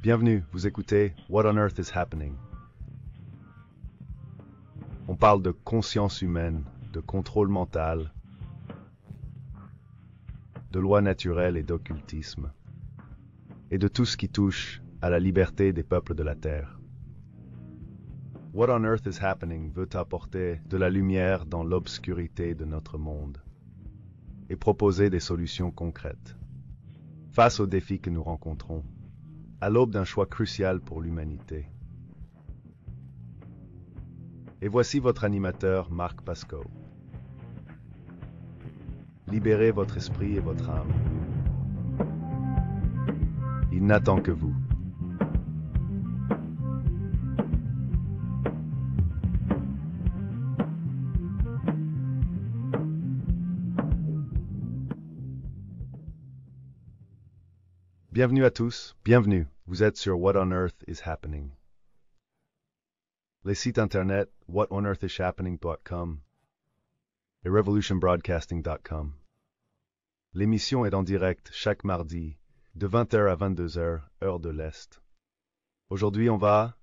Bienvenue, vous écoutez What on Earth is Happening. On parle de conscience humaine, de contrôle mental, de lois naturelles et d'occultisme, et de tout ce qui touche à la liberté des peuples de la Terre. What on Earth is Happening veut apporter de la lumière dans l'obscurité de notre monde et proposer des solutions concrètes face aux défis que nous rencontrons, à l'aube d'un choix crucial pour l'humanité. Et voici votre animateur, Marc Pasco. Libérez votre esprit et votre âme. Il n'attend que vous. Bienvenue à tous, bienvenue. Vous êtes sur What on Earth is Happening. Les sites internet whatonearthishappening.com et revolutionbroadcasting.com. L'émission est en direct chaque mardi de 20h à 22h, heure de l'Est. Aujourd'hui, on va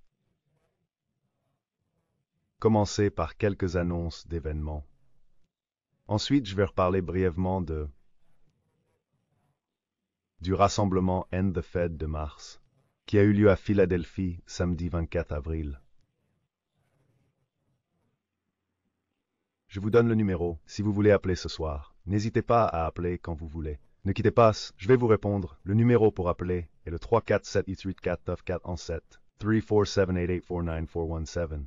commencer par quelques annonces d'événements. Ensuite, je vais reparler brièvement du rassemblement End the Fed de mars, qui a eu lieu à Philadelphie samedi 24 avril. Je vous donne le numéro si vous voulez appeler ce soir. N'hésitez pas à appeler quand vous voulez. Ne quittez pas, je vais vous répondre. Le numéro pour appeler est le 347-884-9417, 347-884-9417.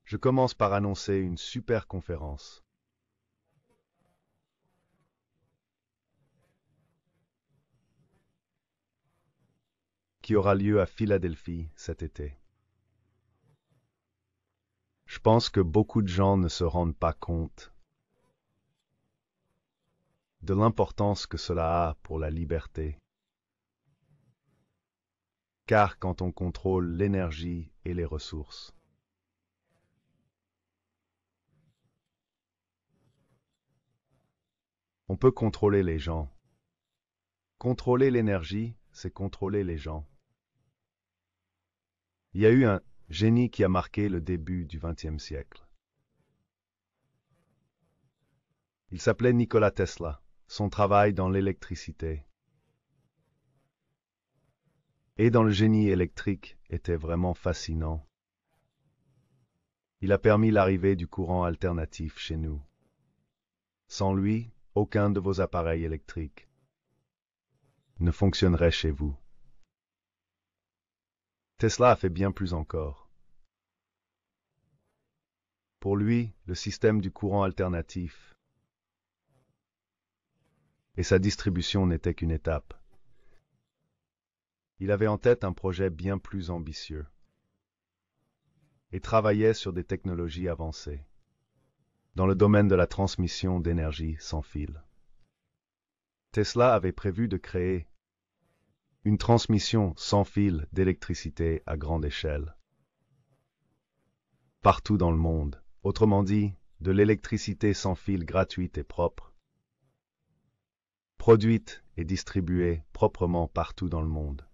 Je commence par annoncer une super conférence. Qui aura lieu à Philadelphie cet été. Je pense que beaucoup de gens ne se rendent pas compte de l'importance que cela a pour la liberté. Car quand on contrôle l'énergie et les ressources, on peut contrôler les gens. Contrôler l'énergie, c'est contrôler les gens. Il y a eu un génie qui a marqué le début du XXe siècle. Il s'appelait Nikola Tesla. Son travail dans l'électricité et dans le génie électrique était vraiment fascinant. Il a permis l'arrivée du courant alternatif chez nous. Sans lui, aucun de vos appareils électriques ne fonctionnerait chez vous. Tesla a fait bien plus encore. Pour lui, le système du courant alternatif et sa distribution n'étaient qu'une étape. Il avait en tête un projet bien plus ambitieux et travaillait sur des technologies avancées dans le domaine de la transmission d'énergie sans fil. Tesla avait prévu de créer une transmission sans fil d'électricité à grande échelle, partout dans le monde. Autrement dit, de l'électricité sans fil gratuite et propre, produite et distribuée proprement partout dans le monde.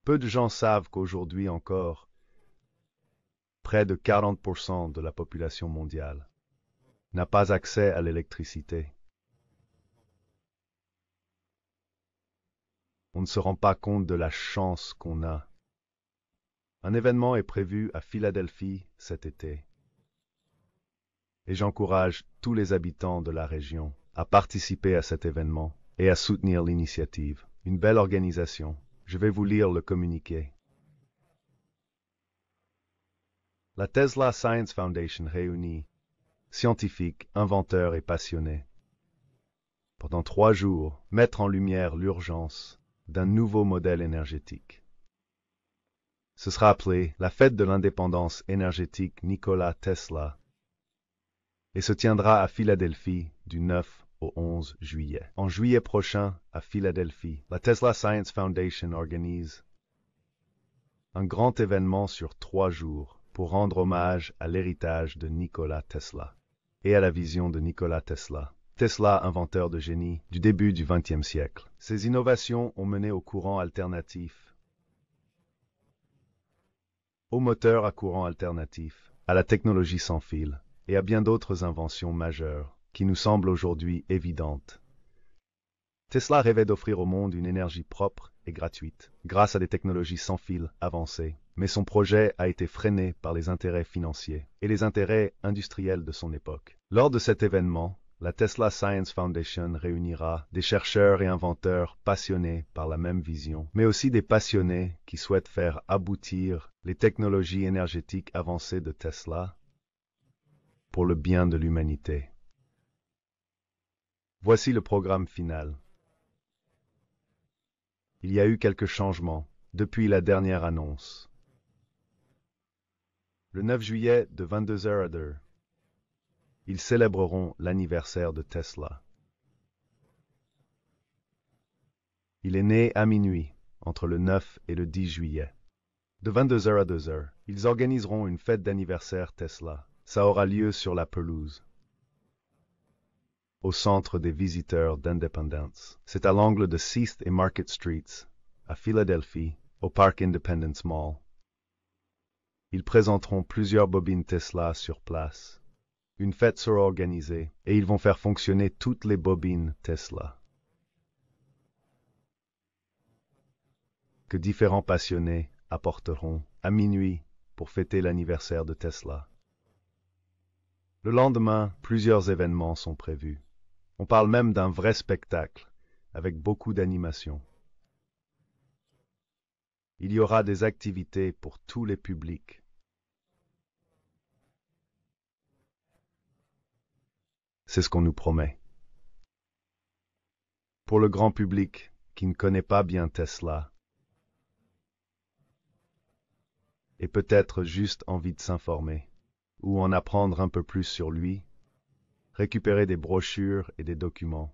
Peu de gens savent qu'aujourd'hui encore, près de 40% de la population mondiale n'a pas accès à l'électricité. On ne se rend pas compte de la chance qu'on a. Un événement est prévu à Philadelphie cet été. Et j'encourage tous les habitants de la région à participer à cet événement et à soutenir l'initiative. Une belle organisation. Je vais vous lire le communiqué. La Tesla Science Foundation réunit scientifiques, inventeurs et passionnés. Pendant 3 jours, mettre en lumière l'urgence d'un nouveau modèle énergétique. Ce sera appelé la Fête de l'indépendance énergétique Nikola Tesla et se tiendra à Philadelphie du 9 au 11 juillet. En juillet prochain, à Philadelphie, la Tesla Science Foundation organise un grand événement sur 3 jours pour rendre hommage à l'héritage de Nikola Tesla et à la vision de Nikola Tesla. Tesla, inventeur de génie du début du XXe siècle. Ces innovations ont mené au courant alternatif, au moteur à courant alternatif, à la technologie sans fil et à bien d'autres inventions majeures qui nous semblent aujourd'hui évidentes. Tesla rêvait d'offrir au monde une énergie propre et gratuite, grâce à des technologies sans fil avancées, mais son projet a été freiné par les intérêts financiers et les intérêts industriels de son époque. Lors de cet événement, la Tesla Science Foundation réunira des chercheurs et inventeurs passionnés par la même vision, mais aussi des passionnés qui souhaitent faire aboutir les technologies énergétiques avancées de Tesla pour le bien de l'humanité. Voici le programme final. Il y a eu quelques changements depuis la dernière annonce. Le 9 juillet de 22h à 2h, ils célébreront l'anniversaire de Tesla. Il est né à minuit, entre le 9 et le 10 juillet. De 22h à 2h, ils organiseront une fête d'anniversaire Tesla. Ça aura lieu sur la pelouse, au centre des visiteurs d'Independence. C'est à l'angle de 6th et Market Streets, à Philadelphie, au Park Independence Mall. Ils présenteront plusieurs bobines Tesla sur place. Une fête sera organisée et ils vont faire fonctionner toutes les bobines Tesla que différents passionnés apporteront à minuit pour fêter l'anniversaire de Tesla. Le lendemain, plusieurs événements sont prévus. On parle même d'un vrai spectacle avec beaucoup d'animation. Il y aura des activités pour tous les publics. C'est ce qu'on nous promet. Pour le grand public qui ne connaît pas bien Tesla et peut-être juste envie de s'informer ou en apprendre un peu plus sur lui, récupérer des brochures et des documents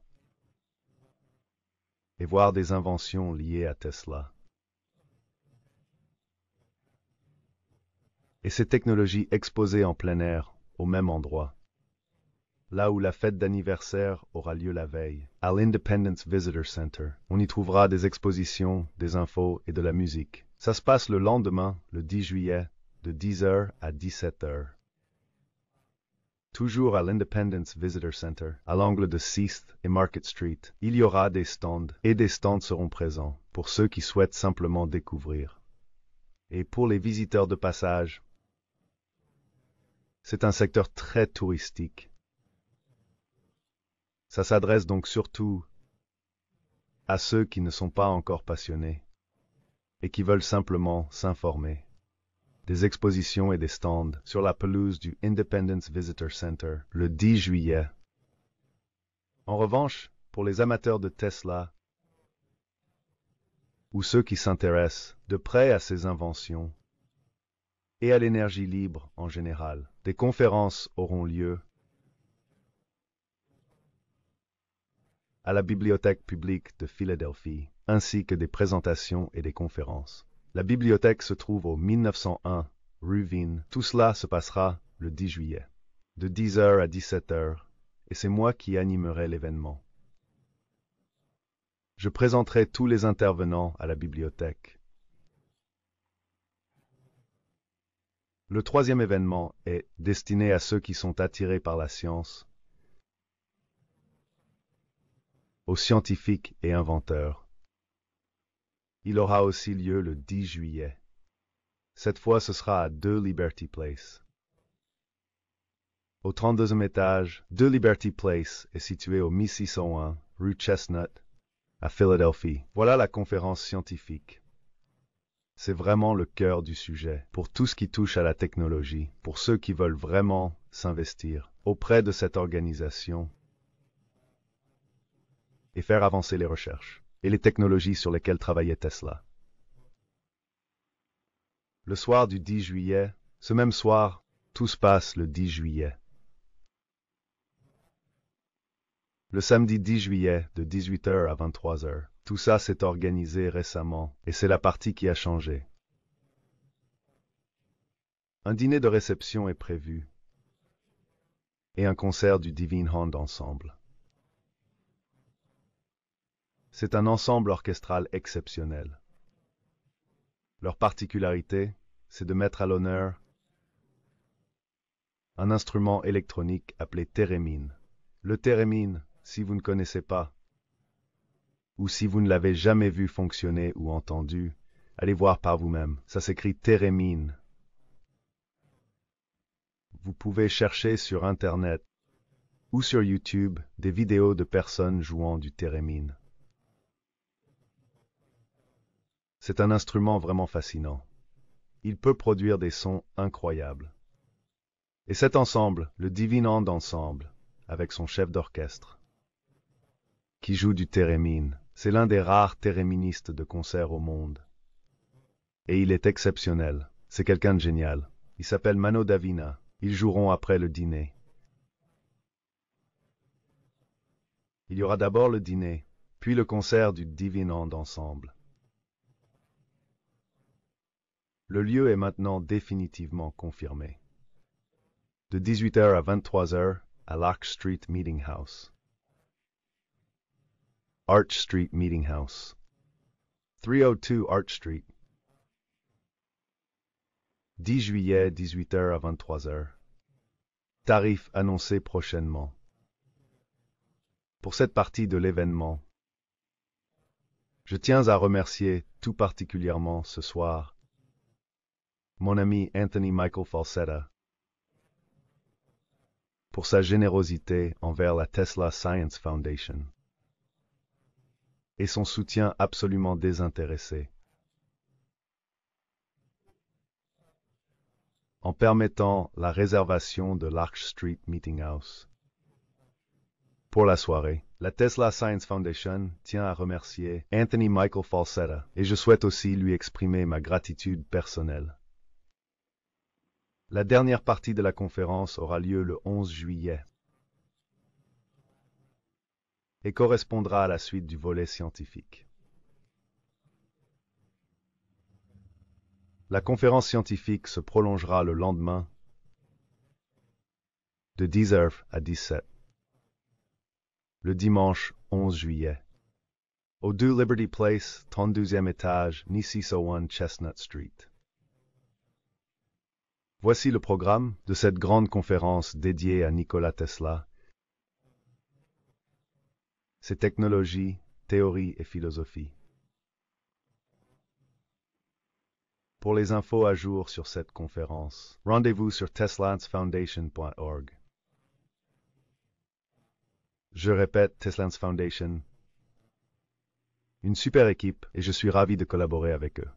et voir des inventions liées à Tesla. Et ces technologies exposées en plein air au même endroit, là où la fête d'anniversaire aura lieu la veille, à l'Independence Visitor Center. On y trouvera des expositions, des infos et de la musique. Ça se passe le lendemain, le 10 juillet, de 10h à 17h. Toujours à l'Independence Visitor Center, à l'angle de 6th et Market Street, il y aura des stands, et des stands seront présents pour ceux qui souhaitent simplement découvrir. Et pour les visiteurs de passage, c'est un secteur très touristique. Ça s'adresse donc surtout à ceux qui ne sont pas encore passionnés et qui veulent simplement s'informer. Des expositions et des stands sur la pelouse du Independence Visitor Center le 10 juillet. En revanche, pour les amateurs de Tesla ou ceux qui s'intéressent de près à ses inventions et à l'énergie libre en général, des conférences auront lieu à la Bibliothèque publique de Philadelphie, ainsi que des présentations et des conférences. La bibliothèque se trouve au 1901 rue Vine. Tout cela se passera le 10 juillet, de 10h à 17h, et c'est moi qui animerai l'événement. Je présenterai tous les intervenants à la bibliothèque. Le troisième événement est destiné à ceux qui sont attirés par la science, aux scientifiques et inventeurs. Il aura aussi lieu le 10 juillet. Cette fois, ce sera à 2 Liberty Place. Au 32e étage, 2 Liberty Place est situé au 1601 rue Chestnut, à Philadelphie. Voilà la conférence scientifique. C'est vraiment le cœur du sujet, pour tout ce qui touche à la technologie, pour ceux qui veulent vraiment s'investir auprès de cette organisation et faire avancer les recherches et les technologies sur lesquelles travaillait Tesla. Le soir du 10 juillet, ce même soir, tout se passe le 10 juillet. Le samedi 10 juillet, de 18h à 23h, tout ça s'est organisé récemment, et c'est la partie qui a changé. Un dîner de réception est prévu et un concert du Divine Hand Ensemble. C'est un ensemble orchestral exceptionnel. Leur particularité, c'est de mettre à l'honneur un instrument électronique appelé thérémine. Le thérémine, si vous ne connaissez pas, ou si vous ne l'avez jamais vu fonctionner ou entendu, allez voir par vous-même. Ça s'écrit thérémine. Vous pouvez chercher sur Internet ou sur YouTube des vidéos de personnes jouant du thérémine. C'est un instrument vraiment fascinant. Il peut produire des sons incroyables. Et cet ensemble, le Divine Hand Ensemble, avec son chef d'orchestre, qui joue du thérémine, c'est l'un des rares théréministes de concert au monde. Et il est exceptionnel. C'est quelqu'un de génial. Il s'appelle Mano Davina. Ils joueront après le dîner. Il y aura d'abord le dîner, puis le concert du Divine Hand Ensemble. Le lieu est maintenant définitivement confirmé. De 18h à 23h à l'Arch Street Meeting House. Arch Street Meeting House. 302 Arch Street. 10 juillet, 18h à 23h. Tarif annoncé prochainement. Pour cette partie de l'événement, je tiens à remercier tout particulièrement ce soir mon ami Anthony Michael Falsetta pour sa générosité envers la Tesla Science Foundation et son soutien absolument désintéressé en permettant la réservation de l'Arch Street Meeting House. Pour la soirée, la Tesla Science Foundation tient à remercier Anthony Michael Falsetta et je souhaite aussi lui exprimer ma gratitude personnelle. La dernière partie de la conférence aura lieu le 11 juillet et correspondra à la suite du volet scientifique. La conférence scientifique se prolongera le lendemain de 10h à 17h, le dimanche 11 juillet, au 2 Liberty Place, 32e étage, Nissi-So-One, Chestnut Street. Voici le programme de cette grande conférence dédiée à Nikola Tesla, ses technologies, théories et philosophie. Pour les infos à jour sur cette conférence, rendez-vous sur teslansfoundation.org. Je répète, Teslans Foundation, une super équipe et je suis ravi de collaborer avec eux.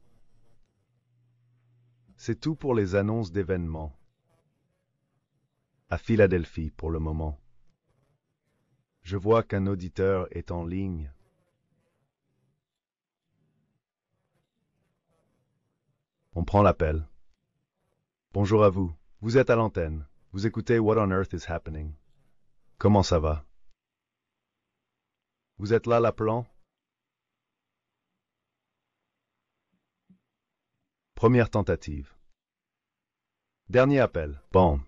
C'est tout pour les annonces d'événements à Philadelphie pour le moment. Je vois qu'un auditeur est en ligne. On prend l'appel. Bonjour à vous. Vous êtes à l'antenne. Vous écoutez What on Earth is Happening. Comment ça va? Vous êtes là, l'appelant? Première tentative. Dernier appel. Bon.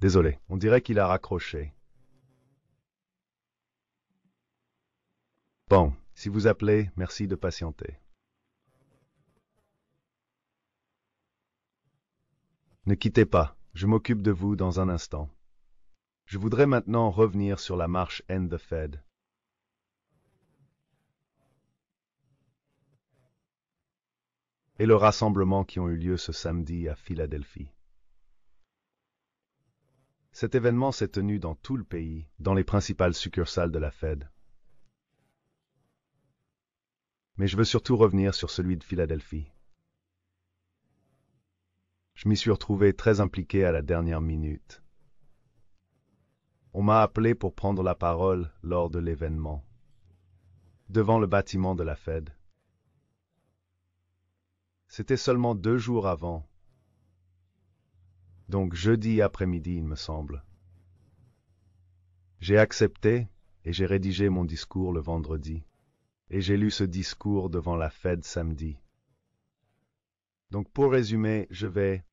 Désolé, on dirait qu'il a raccroché. Bon, si vous appelez, merci de patienter. Ne quittez pas, je m'occupe de vous dans un instant. Je voudrais maintenant revenir sur la marche End the Fed. Et le rassemblement qui ont eu lieu ce samedi à Philadelphie. Cet événement s'est tenu dans tout le pays, dans les principales succursales de la Fed. Mais je veux surtout revenir sur celui de Philadelphie. Je m'y suis retrouvé très impliqué à la dernière minute. On m'a appelé pour prendre la parole lors de l'événement, devant le bâtiment de la Fed. C'était seulement 2 jours avant, donc jeudi après-midi, il me semble. J'ai accepté et j'ai rédigé mon discours le vendredi, et j'ai lu ce discours devant la Fed samedi. Donc pour résumer, je vais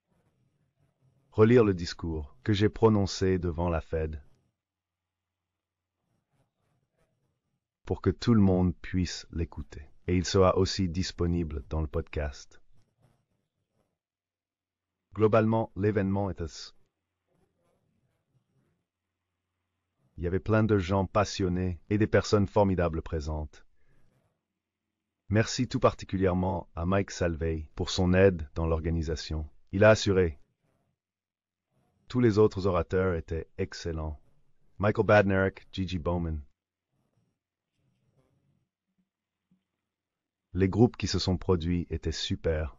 relire le discours que j'ai prononcé devant la Fed pour que tout le monde puisse l'écouter. Et il sera aussi disponible dans le podcast. Globalement, l'événement était... Il y avait plein de gens passionnés et des personnes formidables présentes. Merci tout particulièrement à Mike Salvey pour son aide dans l'organisation. Il a assuré. Tous les autres orateurs étaient excellents. Michael Badnarik, Gigi Bowman. Les groupes qui se sont produits étaient super.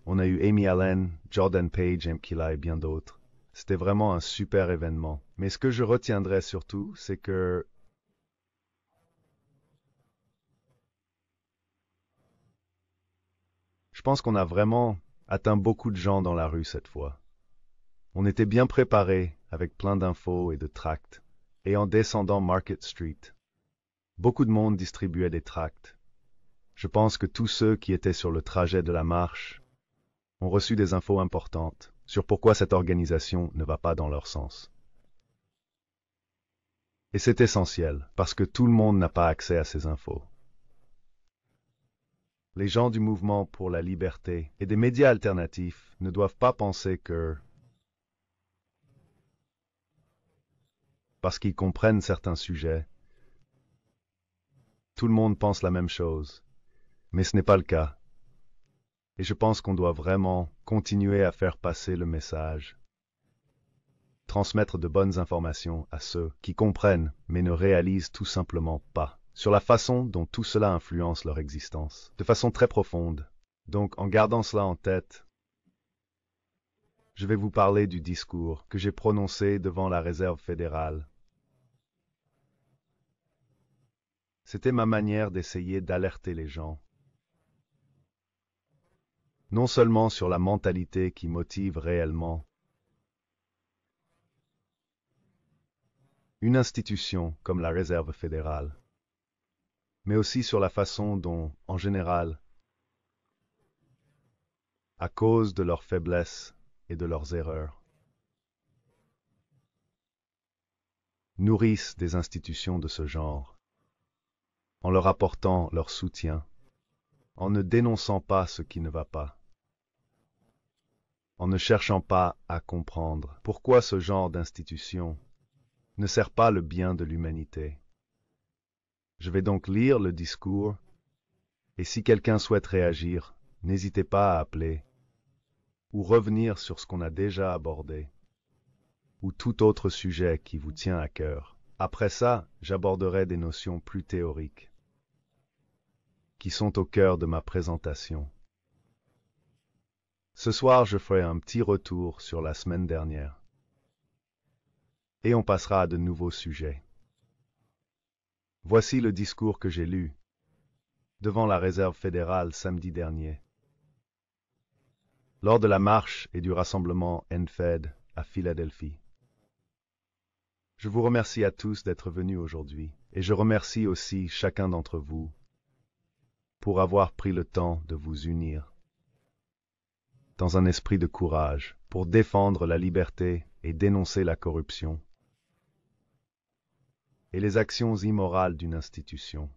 On a eu Amy Allen, Jordan Page, Mkila et bien d'autres. C'était vraiment un super événement. Mais ce que je retiendrai surtout, c'est que je pense qu'on a vraiment atteint beaucoup de gens dans la rue cette fois. On était bien préparés avec plein d'infos et de tracts. Et en descendant Market Street, beaucoup de monde distribuait des tracts. Je pense que tous ceux qui étaient sur le trajet de la marche ont reçu des infos importantes sur pourquoi cette organisation ne va pas dans leur sens. Et c'est essentiel, parce que tout le monde n'a pas accès à ces infos. Les gens du mouvement pour la liberté et des médias alternatifs ne doivent pas penser que, parce qu'ils comprennent certains sujets, tout le monde pense la même chose. Mais ce n'est pas le cas. Et je pense qu'on doit vraiment continuer à faire passer le message, transmettre de bonnes informations à ceux qui comprennent mais ne réalisent tout simplement pas sur la façon dont tout cela influence leur existence, de façon très profonde. Donc, en gardant cela en tête, je vais vous parler du discours que j'ai prononcé devant la Réserve fédérale. C'était ma manière d'essayer d'alerter les gens, non seulement sur la mentalité qui motive réellement une institution comme la Réserve fédérale, mais aussi sur la façon dont, en général, à cause de leurs faiblesses et de leurs erreurs, nourrissent des institutions de ce genre, en leur apportant leur soutien, en ne dénonçant pas ce qui ne va pas, en ne cherchant pas à comprendre pourquoi ce genre d'institution ne sert pas le bien de l'humanité. Je vais donc lire le discours, et si quelqu'un souhaite réagir, n'hésitez pas à appeler, ou revenir sur ce qu'on a déjà abordé, ou tout autre sujet qui vous tient à cœur. Après ça, j'aborderai des notions plus théoriques, qui sont au cœur de ma présentation. Ce soir, je ferai un petit retour sur la semaine dernière, et on passera à de nouveaux sujets. Voici le discours que j'ai lu devant la Réserve fédérale samedi dernier, lors de la marche et du rassemblement NFED à Philadelphie. Je vous remercie à tous d'être venus aujourd'hui, et je remercie aussi chacun d'entre vous pour avoir pris le temps de vous unir dans un esprit de courage pour défendre la liberté et dénoncer la corruption et les actions immorales d'une institution,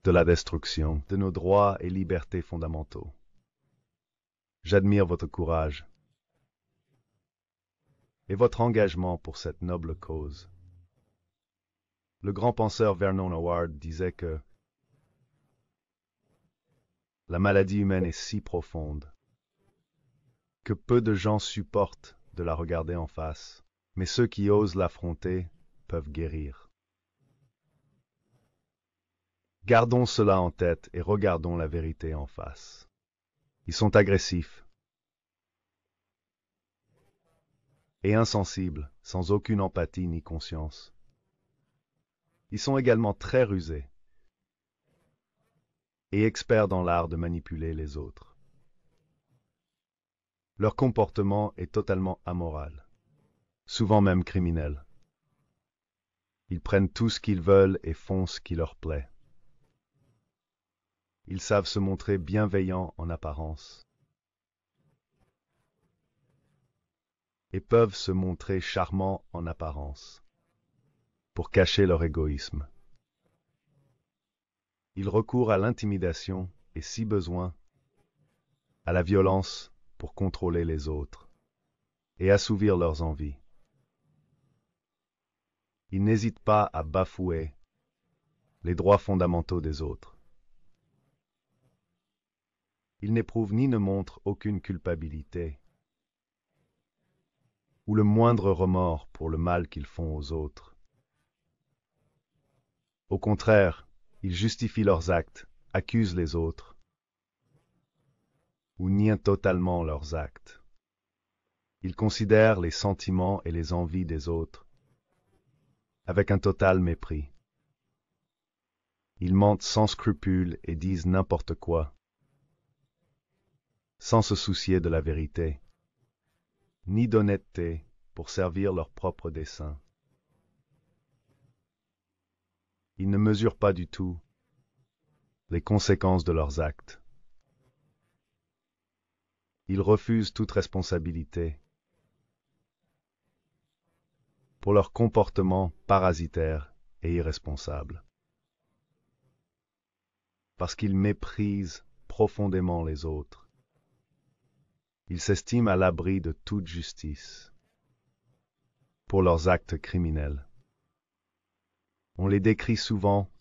de la destruction de nos droits et libertés fondamentaux. J'admire votre courage et votre engagement pour cette noble cause. Le grand penseur Vernon Howard disait que la maladie humaine est si profonde que peu de gens supportent de la regarder en face, mais ceux qui osent l'affronter peuvent guérir. Gardons cela en tête et regardons la vérité en face. Ils sont agressifs et insensibles, sans aucune empathie ni conscience. Ils sont également très rusés et experts dans l'art de manipuler les autres. Leur comportement est totalement amoral, souvent même criminel. Ils prennent tout ce qu'ils veulent et font ce qui leur plaît. Ils savent se montrer bienveillants en apparence et peuvent se montrer charmants en apparence pour cacher leur égoïsme. Ils recourent à l'intimidation et, si besoin, à la violence pour contrôler les autres et assouvir leurs envies. Ils n'hésitent pas à bafouer les droits fondamentaux des autres. Ils n'éprouvent ni ne montrent aucune culpabilité ou le moindre remords pour le mal qu'ils font aux autres. Au contraire, ils justifient leurs actes, accusent les autres ou nient totalement leurs actes. Ils considèrent les sentiments et les envies des autres avec un total mépris. Ils mentent sans scrupule et disent n'importe quoi, sans se soucier de la vérité, ni d'honnêteté pour servir leurs propres desseins. Ils ne mesurent pas du tout les conséquences de leurs actes. Ils refusent toute responsabilité pour leur comportement parasitaire et irresponsable, parce qu'ils méprisent profondément les autres. Ils s'estiment à l'abri de toute justice pour leurs actes criminels. On les décrit souvent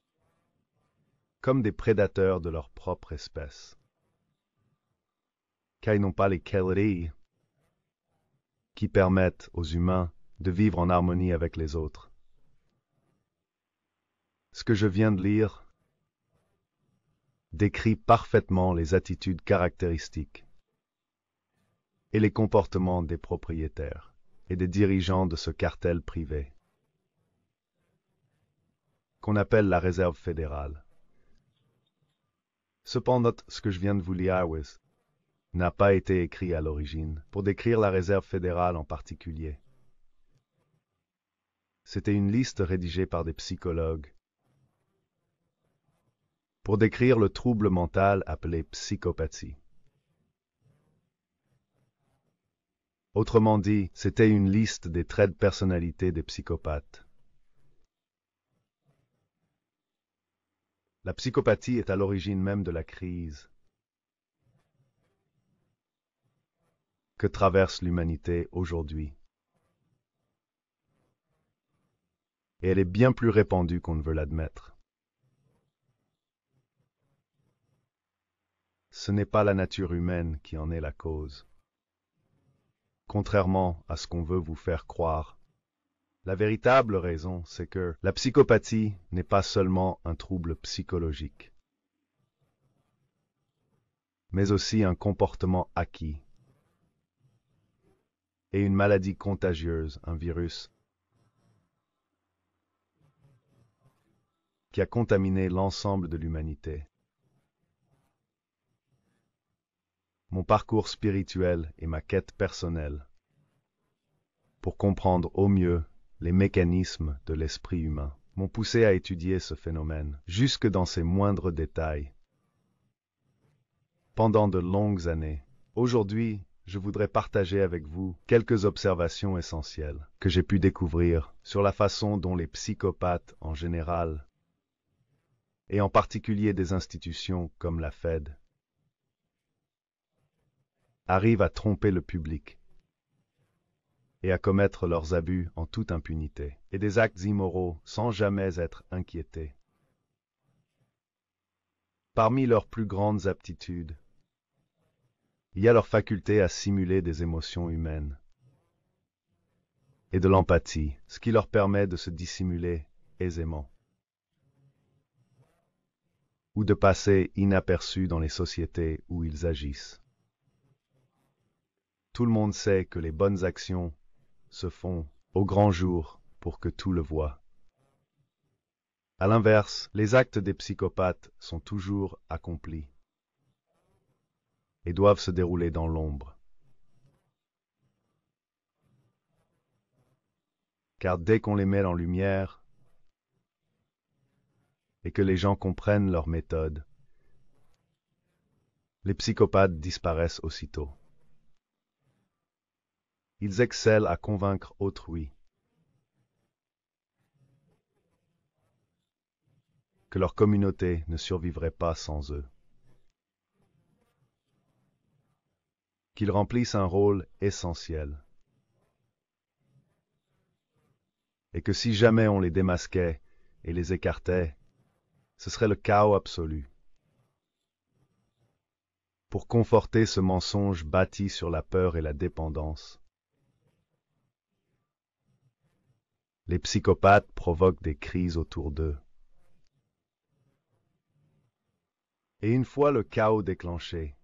comme des prédateurs de leur propre espèce, car ils n'ont pas les qualités qui permettent aux humains de vivre en harmonie avec les autres. Ce que je viens de lire décrit parfaitement les attitudes caractéristiques et les comportements des propriétaires et des dirigeants de ce cartel privé, qu'on appelle la Réserve fédérale. Cependant, ce que je viens de vous lire n'a pas été écrit à l'origine pour décrire la Réserve fédérale en particulier. C'était une liste rédigée par des psychologues pour décrire le trouble mental appelé psychopathie. Autrement dit, c'était une liste des traits de personnalité des psychopathes. La psychopathie est à l'origine même de la crise que traverse l'humanité aujourd'hui. Et elle est bien plus répandue qu'on ne veut l'admettre. Ce n'est pas la nature humaine qui en est la cause. Contrairement à ce qu'on veut vous faire croire, la véritable raison, c'est que la psychopathie n'est pas seulement un trouble psychologique, mais aussi un comportement acquis et une maladie contagieuse, un virus, qui a contaminé l'ensemble de l'humanité. Mon parcours spirituel et ma quête personnelle pour comprendre au mieux les mécanismes de l'esprit humain m'ont poussé à étudier ce phénomène, jusque dans ses moindres détails, pendant de longues années. Aujourd'hui, je voudrais partager avec vous quelques observations essentielles que j'ai pu découvrir sur la façon dont les psychopathes en général, et en particulier des institutions comme la Fed, arrivent à tromper le public et à commettre leurs abus en toute impunité, et des actes immoraux sans jamais être inquiétés. Parmi leurs plus grandes aptitudes, il y a leur faculté à simuler des émotions humaines et de l'empathie, ce qui leur permet de se dissimuler aisément ou de passer inaperçus dans les sociétés où ils agissent. Tout le monde sait que les bonnes actions se font au grand jour pour que tout le voie. À l'inverse, les actes des psychopathes sont toujours accomplis et doivent se dérouler dans l'ombre. Car dès qu'on les met en lumière et que les gens comprennent leur méthode, Les psychopathes disparaissent aussitôt. Ils excellent à convaincre autrui que leur communauté ne survivrait pas sans eux, qu'ils remplissent un rôle essentiel, et que si jamais on les démasquait et les écartait, ce serait le chaos absolu. Pour conforter ce mensonge bâti sur la peur et la dépendance, les psychopathes provoquent des crises autour d'eux. Et une fois le chaos déclenché,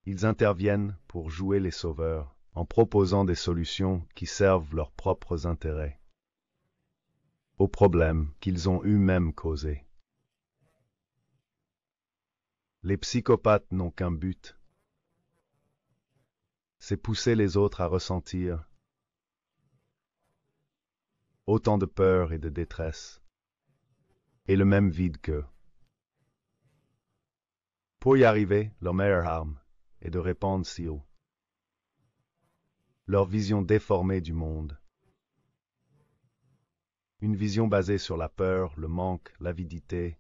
ils interviennent pour jouer les sauveurs en proposant des solutions qui servent leurs propres intérêts aux problèmes qu'ils ont eux-mêmes causés. Les psychopathes n'ont qu'un but, c'est pousser les autres à ressentir autant de peur et de détresse, et le même vide qu'eux. Pour y arriver, leur meilleure arme est de répandre si haut leur vision déformée du monde. Une vision basée sur la peur, le manque, l'avidité,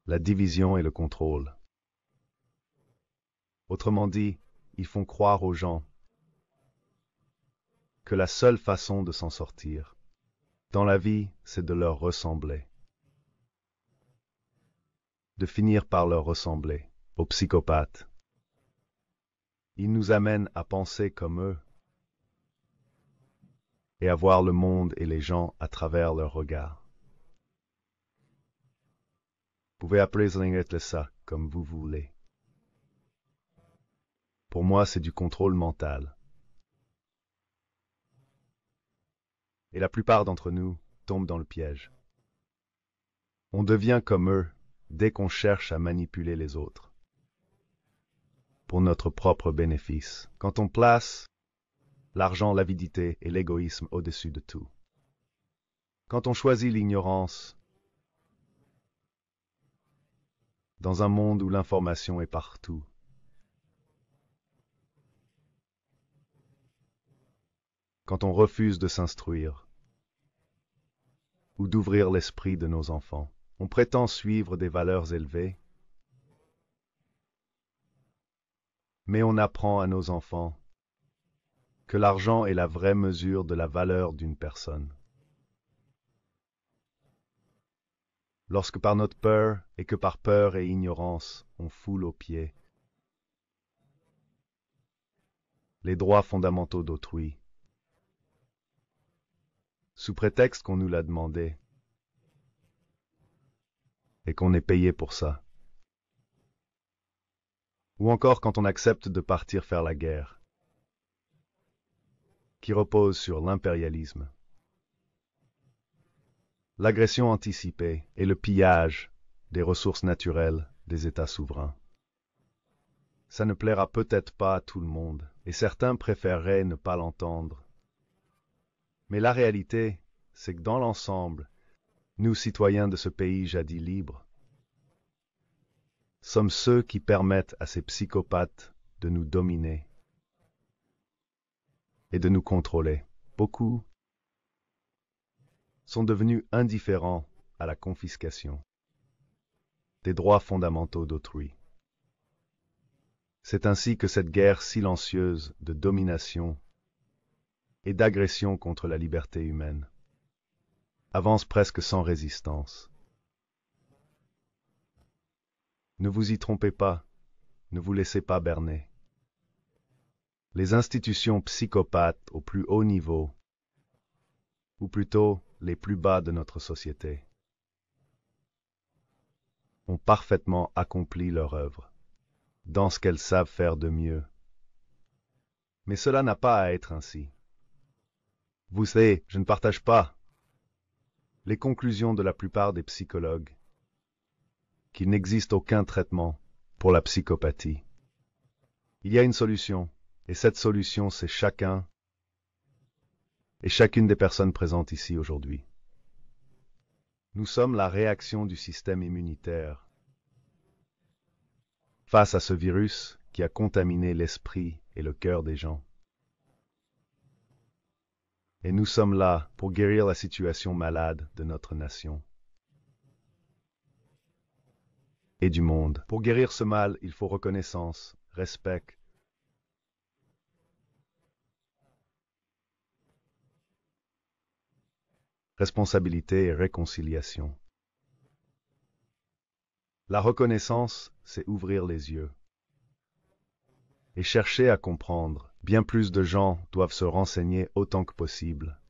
la division et le contrôle. Autrement dit, ils font croire aux gens que la seule façon de s'en sortir dans la vie, c'est de leur ressembler, de finir par leur ressembler aux psychopathes. Ils nous amènent à penser comme eux et à voir le monde et les gens à travers leurs regards. Vous pouvez appeler ça comme vous voulez. Pour moi, c'est du contrôle mental. Et la plupart d'entre nous tombent dans le piège. On devient comme eux dès qu'on cherche à manipuler les autres pour notre propre bénéfice, quand on place l'argent, l'avidité et l'égoïsme au-dessus de tout. Quand on choisit l'ignorance dans un monde où l'information est partout. Quand on refuse de s'instruire ou d'ouvrir l'esprit de nos enfants. On prétend suivre des valeurs élevées, mais on apprend à nos enfants que l'argent est la vraie mesure de la valeur d'une personne. Lorsque par notre peur et que par peur et ignorance, on foule aux pieds les droits fondamentaux d'autrui, sous prétexte qu'on nous l'a demandé et qu'on est payé pour ça. Ou encore quand on accepte de partir faire la guerre, qui repose sur l'impérialisme, l'agression anticipée et le pillage des ressources naturelles des États souverains. Ça ne plaira peut-être pas à tout le monde, et certains préféreraient ne pas l'entendre. Mais la réalité, c'est que dans l'ensemble, nous, citoyens de ce pays jadis libre, sommes ceux qui permettent à ces psychopathes de nous dominer et de nous contrôler. Beaucoup sont devenus indifférents à la confiscation des droits fondamentaux d'autrui. C'est ainsi que cette guerre silencieuse de domination et d'agression contre la liberté humaine avance presque sans résistance. Ne vous y trompez pas, ne vous laissez pas berner. Les institutions psychopathes au plus haut niveau, ou plutôt les plus bas de notre société, ont parfaitement accompli leur œuvre, dans ce qu'elles savent faire de mieux. Mais cela n'a pas à être ainsi. Vous savez, je ne partage pas les conclusions de la plupart des psychologues qu'il n'existe aucun traitement pour la psychopathie. Il y a une solution, et cette solution, c'est chacun et chacune des personnes présentes ici aujourd'hui. Nous sommes la réaction du système immunitaire face à ce virus qui a contaminé l'esprit et le cœur des gens. Et nous sommes là pour guérir la situation malade de notre nation et du monde. Pour guérir ce mal, il faut reconnaissance, respect, responsabilité et réconciliation. La reconnaissance, c'est ouvrir les yeux et chercher à comprendre. Bien plus de gens doivent se renseigner autant que possible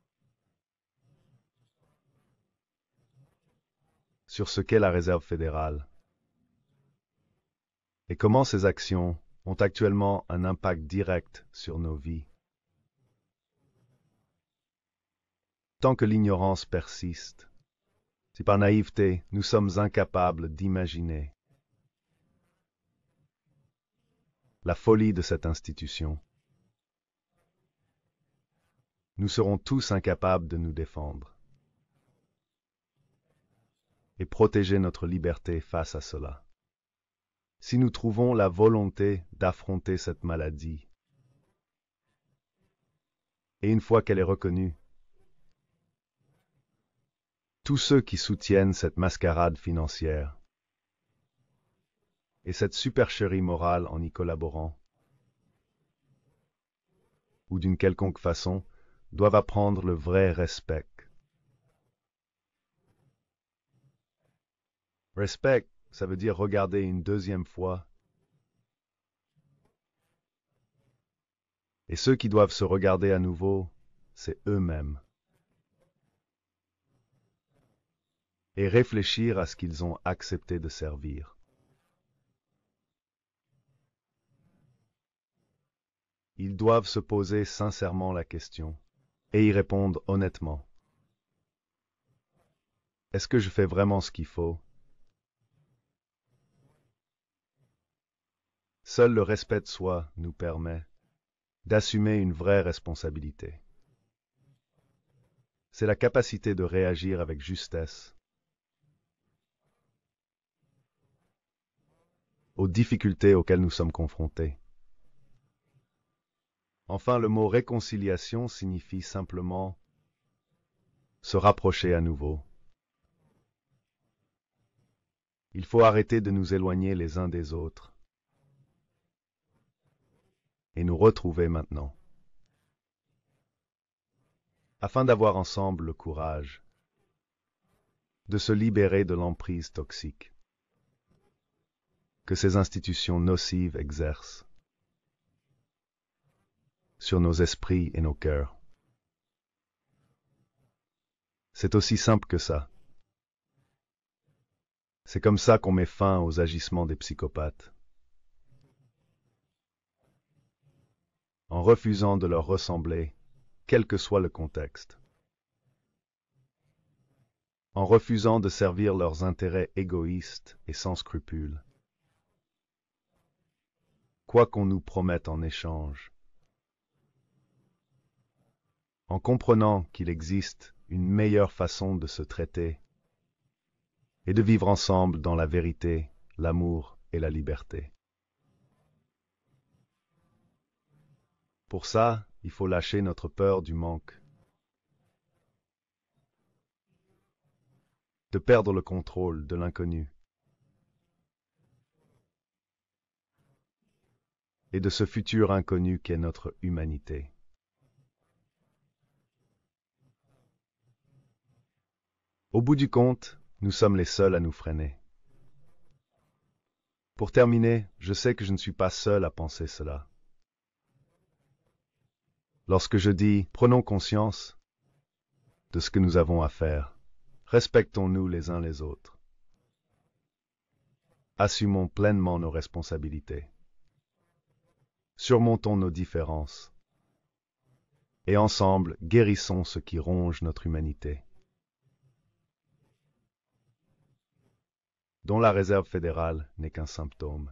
sur ce qu'est la Réserve fédérale et comment ces actions ont actuellement un impact direct sur nos vies. Tant que l'ignorance persiste, si par naïveté nous sommes incapables d'imaginer la folie de cette institution, nous serons tous incapables de nous défendre et protéger notre liberté face à cela. Si nous trouvons la volonté d'affronter cette maladie, et une fois qu'elle est reconnue, tous ceux qui soutiennent cette mascarade financière et cette supercherie morale en y collaborant, ou d'une quelconque façon, doivent apprendre le vrai respect. Respect, ça veut dire regarder une deuxième fois. Et ceux qui doivent se regarder à nouveau, c'est eux-mêmes. Et réfléchir à ce qu'ils ont accepté de servir. Ils doivent se poser sincèrement la question et y répondre honnêtement. Est-ce que je fais vraiment ce qu'il faut? Seul le respect de soi nous permet d'assumer une vraie responsabilité. C'est la capacité de réagir avec justesse aux difficultés auxquelles nous sommes confrontés. Enfin, le mot réconciliation signifie simplement se rapprocher à nouveau. Il faut arrêter de nous éloigner les uns des autres et nous retrouver maintenant, afin d'avoir ensemble le courage de se libérer de l'emprise toxique que ces institutions nocives exercent sur nos esprits et nos cœurs. C'est aussi simple que ça. C'est comme ça qu'on met fin aux agissements des psychopathes, en refusant de leur ressembler, quel que soit le contexte, en refusant de servir leurs intérêts égoïstes et sans scrupules, quoi qu'on nous promette en échange, en comprenant qu'il existe une meilleure façon de se traiter et de vivre ensemble dans la vérité, l'amour et la liberté. Pour ça, il faut lâcher notre peur du manque, de perdre le contrôle de l'inconnu et de ce futur inconnu qu'est notre humanité. Au bout du compte, nous sommes les seuls à nous freiner. Pour terminer, je sais que je ne suis pas seul à penser cela. Lorsque je dis « prenons conscience » de ce que nous avons à faire, respectons-nous les uns les autres. Assumons pleinement nos responsabilités. Surmontons nos différences. Et ensemble, guérissons ce qui ronge notre humanité, dont la Réserve fédérale n'est qu'un symptôme.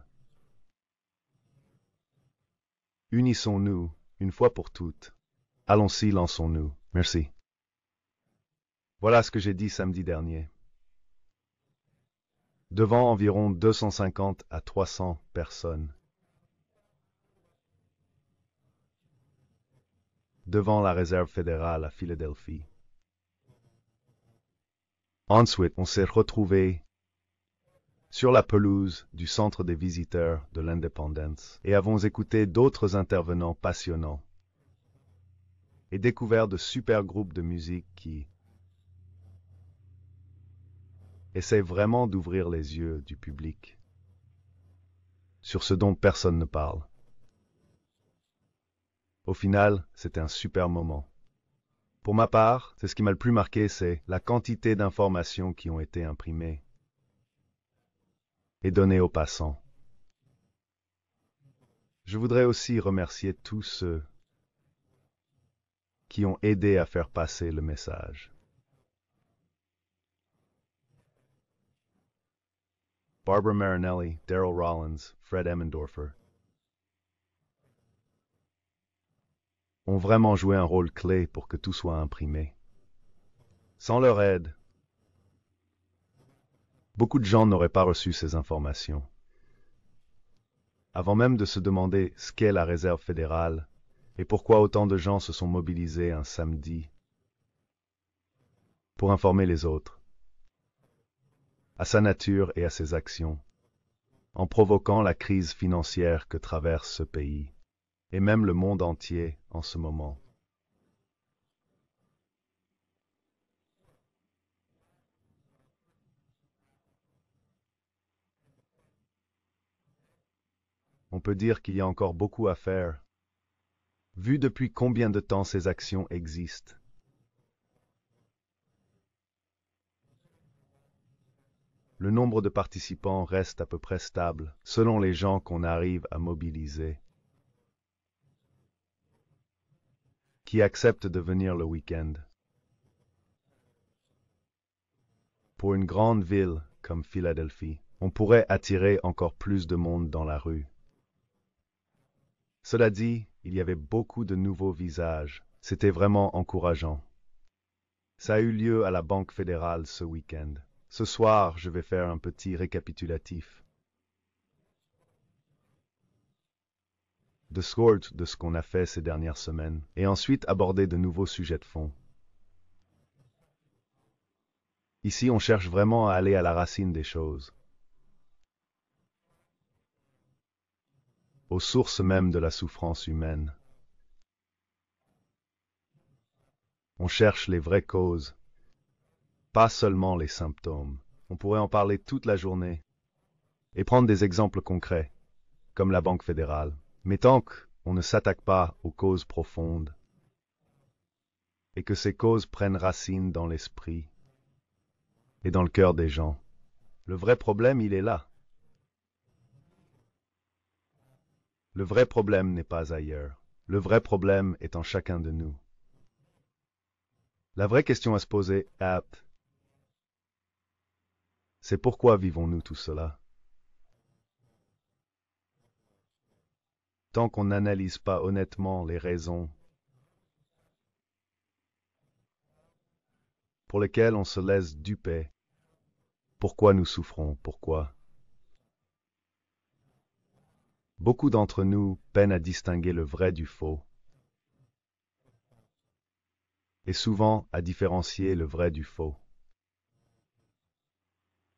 Unissons-nous, une fois pour toutes. Allons-y, lançons-nous. Merci. Voilà ce que j'ai dit samedi dernier. devant environ 250 à 300 personnes, devant la réserve fédérale à Philadelphie. Ensuite, on s'est retrouvés sur la pelouse du centre des visiteurs de l'Independence et avons écouté d'autres intervenants passionnants et découvert de super groupes de musique qui essaient vraiment d'ouvrir les yeux du public sur ce dont personne ne parle. Au final, c'était un super moment. Pour ma part, c'est ce qui m'a le plus marqué, c'est la quantité d'informations qui ont été imprimées et données aux passants. Je voudrais aussi remercier tous ceux qui ont aidé à faire passer le message. Barbara Marinelli, Daryl Rollins, Fred Emmendorfer ont vraiment joué un rôle clé pour que tout soit imprimé. Sans leur aide, beaucoup de gens n'auraient pas reçu ces informations. Avant même de se demander ce qu'est la réserve fédérale et pourquoi autant de gens se sont mobilisés un samedi pour informer les autres, à sa nature et à ses actions, en provoquant la crise financière que traverse ce pays, et même le monde entier en ce moment. On peut dire qu'il y a encore beaucoup à faire, vu depuis combien de temps ces actions existent. Le nombre de participants reste à peu près stable, selon les gens qu'on arrive à mobiliser, qui acceptent de venir le week-end. Pour une grande ville comme Philadelphie, on pourrait attirer encore plus de monde dans la rue. Cela dit, il y avait beaucoup de nouveaux visages. C'était vraiment encourageant. Ça a eu lieu à la Banque fédérale ce week-end. Ce soir, je vais faire un petit récapitulatif de sorte de ce qu'on a fait ces dernières semaines, et ensuite aborder de nouveaux sujets de fond. Ici, on cherche vraiment à aller à la racine des choses, aux sources mêmes de la souffrance humaine. On cherche les vraies causes, pas seulement les symptômes. On pourrait en parler toute la journée et prendre des exemples concrets, comme la Banque fédérale. Mais tant qu'on ne s'attaque pas aux causes profondes et que ces causes prennent racine dans l'esprit et dans le cœur des gens, le vrai problème, il est là. Le vrai problème n'est pas ailleurs. Le vrai problème est en chacun de nous. La vraie question à se poser est, c'est pourquoi vivons-nous tout cela? Tant qu'on n'analyse pas honnêtement les raisons pour lesquelles on se laisse duper, pourquoi nous souffrons, pourquoi? Beaucoup d'entre nous peinent à distinguer le vrai du faux, et souvent à différencier le vrai du faux.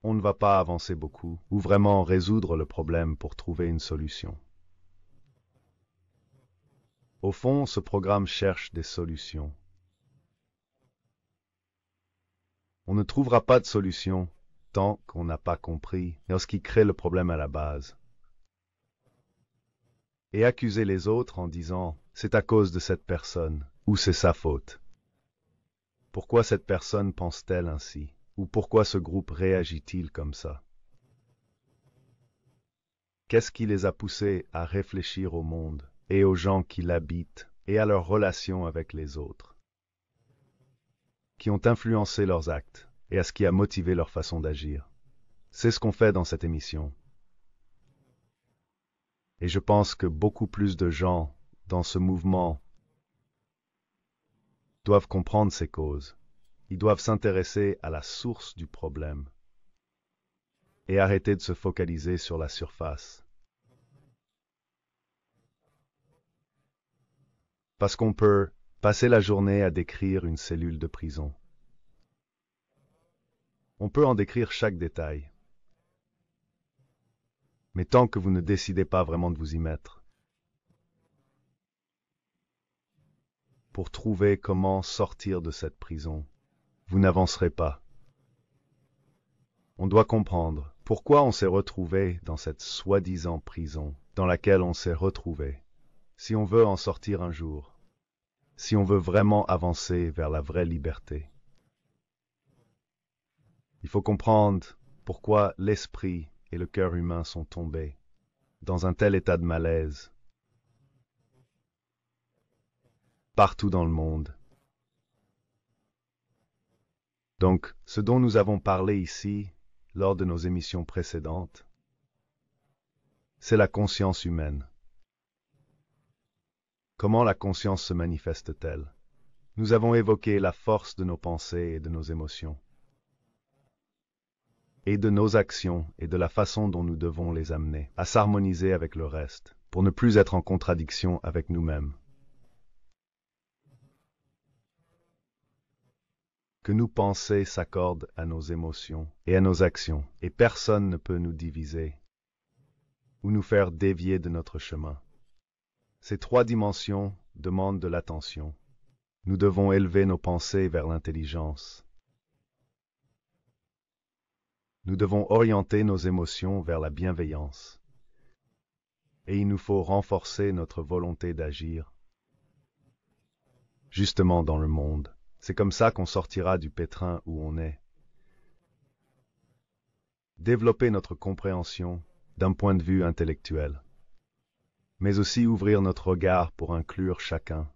On ne va pas avancer beaucoup, ou vraiment résoudre le problème pour trouver une solution. Au fond, ce programme cherche des solutions. On ne trouvera pas de solution tant qu'on n'a pas compris ce qui crée le problème à la base. Et accuser les autres en disant « c'est à cause de cette personne » ou « c'est sa faute ». Pourquoi cette personne pense-t-elle ainsi? Ou pourquoi ce groupe réagit-il comme ça? Qu'est-ce qui les a poussés à réfléchir au monde et aux gens qui l'habitent et à leurs relations avec les autres, qui ont influencé leurs actes et à ce qui a motivé leur façon d'agir? C'est ce qu'on fait dans cette émission. Et je pense que beaucoup plus de gens dans ce mouvement doivent comprendre ces causes. Ils doivent s'intéresser à la source du problème et arrêter de se focaliser sur la surface. Parce qu'on peut passer la journée à décrire une cellule de prison. On peut en décrire chaque détail. Mais tant que vous ne décidez pas vraiment de vous y mettre, pour trouver comment sortir de cette prison, vous n'avancerez pas. On doit comprendre pourquoi on s'est retrouvé dans cette soi-disant prison dans laquelle on s'est retrouvé, si on veut en sortir un jour, si on veut vraiment avancer vers la vraie liberté. Il faut comprendre pourquoi l'esprit et le cœur humain sont tombés dans un tel état de malaise partout dans le monde. Donc, ce dont nous avons parlé ici, lors de nos émissions précédentes, c'est la conscience humaine. Comment la conscience se manifeste-t-elle? Nous avons évoqué la force de nos pensées et de nos émotions, et de nos actions et de la façon dont nous devons les amener à s'harmoniser avec le reste, pour ne plus être en contradiction avec nous-mêmes. Que nos pensées s'accordent à nos émotions et à nos actions, et personne ne peut nous diviser ou nous faire dévier de notre chemin. Ces trois dimensions demandent de l'attention. Nous devons élever nos pensées vers l'intelligence. Nous devons orienter nos émotions vers la bienveillance. Et il nous faut renforcer notre volonté d'agir, justement dans le monde. C'est comme ça qu'on sortira du pétrin où on est. Développer notre compréhension d'un point de vue intellectuel, mais aussi ouvrir notre regard pour inclure chacun.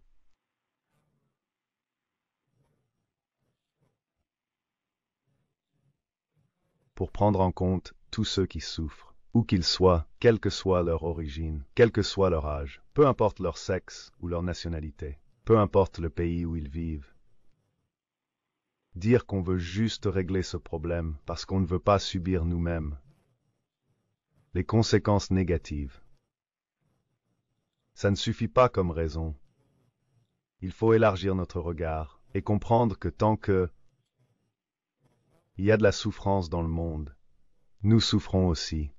Pour prendre en compte tous ceux qui souffrent, où qu'ils soient, quelle que soit leur origine, quel que soit leur âge, peu importe leur sexe ou leur nationalité, peu importe le pays où ils vivent. Dire qu'on veut juste régler ce problème parce qu'on ne veut pas subir nous-mêmes les conséquences négatives. Ça ne suffit pas comme raison. Il faut élargir notre regard et comprendre que tant que il y a de la souffrance dans le monde, nous souffrons aussi.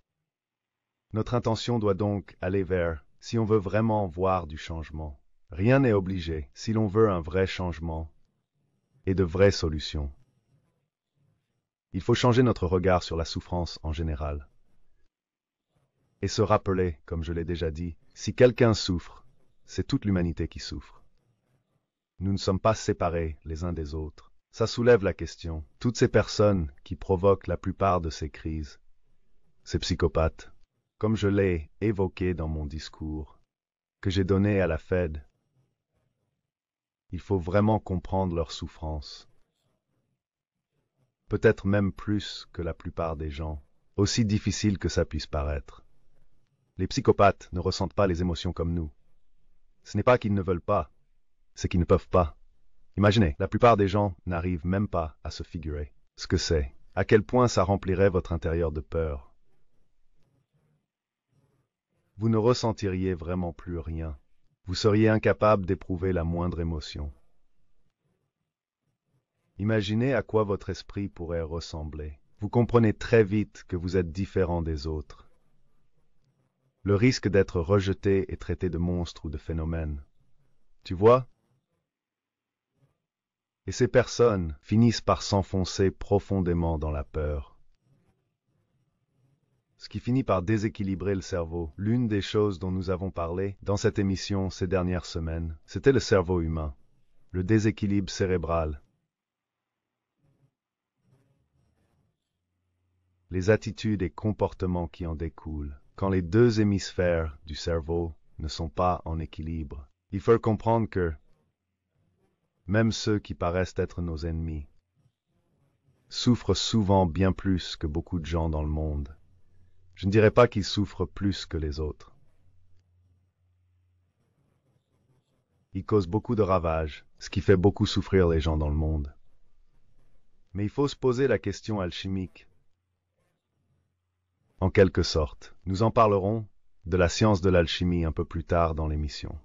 Notre intention doit donc aller vers, si on veut vraiment voir du changement. Rien n'est obligé si l'on veut un vrai changement et de vraies solutions. Il faut changer notre regard sur la souffrance en général. Et se rappeler, comme je l'ai déjà dit, si quelqu'un souffre, c'est toute l'humanité qui souffre. Nous ne sommes pas séparés les uns des autres. Ça soulève la question. Toutes ces personnes qui provoquent la plupart de ces crises, ces psychopathes, comme je l'ai évoqué dans mon discours, que j'ai donné à la Fed, il faut vraiment comprendre leur souffrance. Peut-être même plus que la plupart des gens, aussi difficile que ça puisse paraître. Les psychopathes ne ressentent pas les émotions comme nous. Ce n'est pas qu'ils ne veulent pas, c'est qu'ils ne peuvent pas. Imaginez, la plupart des gens n'arrivent même pas à se figurer ce que c'est, à quel point ça remplirait votre intérieur de peur. Vous ne ressentiriez vraiment plus rien. Vous seriez incapable d'éprouver la moindre émotion. Imaginez à quoi votre esprit pourrait ressembler. Vous comprenez très vite que vous êtes différent des autres. Le risque d'être rejeté et traité de monstre ou de phénomène. Tu vois? Et ces personnes finissent par s'enfoncer profondément dans la peur. Ce qui finit par déséquilibrer le cerveau. L'une des choses dont nous avons parlé dans cette émission ces dernières semaines, c'était le cerveau humain, le déséquilibre cérébral. Les attitudes et comportements qui en découlent, quand les deux hémisphères du cerveau ne sont pas en équilibre. Il faut comprendre que même ceux qui paraissent être nos ennemis souffrent souvent bien plus que beaucoup de gens dans le monde. Je ne dirais pas qu'ils souffrent plus que les autres. Ils causent beaucoup de ravages, ce qui fait beaucoup souffrir les gens dans le monde. Mais il faut se poser la question alchimique. En quelque sorte, nous en parlerons de la science de l'alchimie un peu plus tard dans l'émission.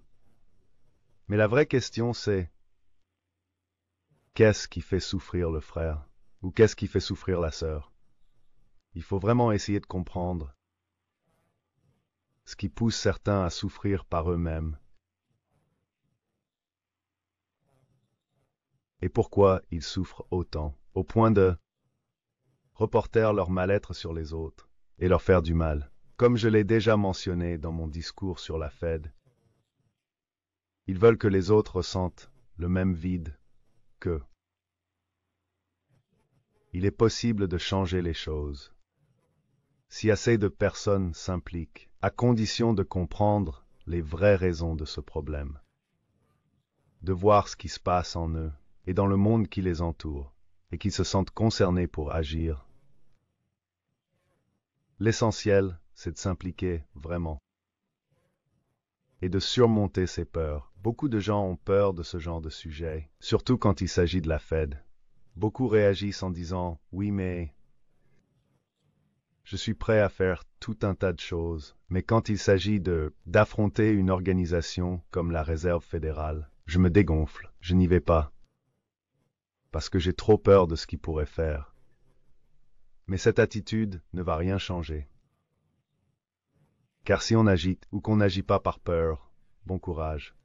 Mais la vraie question c'est, qu'est-ce qui fait souffrir le frère? Ou qu'est-ce qui fait souffrir la sœur? Il faut vraiment essayer de comprendre ce qui pousse certains à souffrir par eux-mêmes et pourquoi ils souffrent autant, au point de reporter leur mal-être sur les autres et leur faire du mal. Comme je l'ai déjà mentionné dans mon discours sur la Fed, ils veulent que les autres ressentent le même vide qu'eux. Il est possible de changer les choses si assez de personnes s'impliquent, à condition de comprendre les vraies raisons de ce problème, de voir ce qui se passe en eux et dans le monde qui les entoure, et qu'ils se sentent concernés pour agir. L'essentiel, c'est de s'impliquer vraiment et de surmonter ses peurs. Beaucoup de gens ont peur de ce genre de sujet, surtout quand il s'agit de la Fed. Beaucoup réagissent en disant « Oui, mais je suis prêt à faire tout un tas de choses, mais quand il s'agit d'affronter une organisation comme la Réserve fédérale, je me dégonfle, je n'y vais pas, parce que j'ai trop peur de ce qu'ils pourraient faire. » Mais cette attitude ne va rien changer. Car si on agite ou qu'on n'agit pas par peur, bon courage.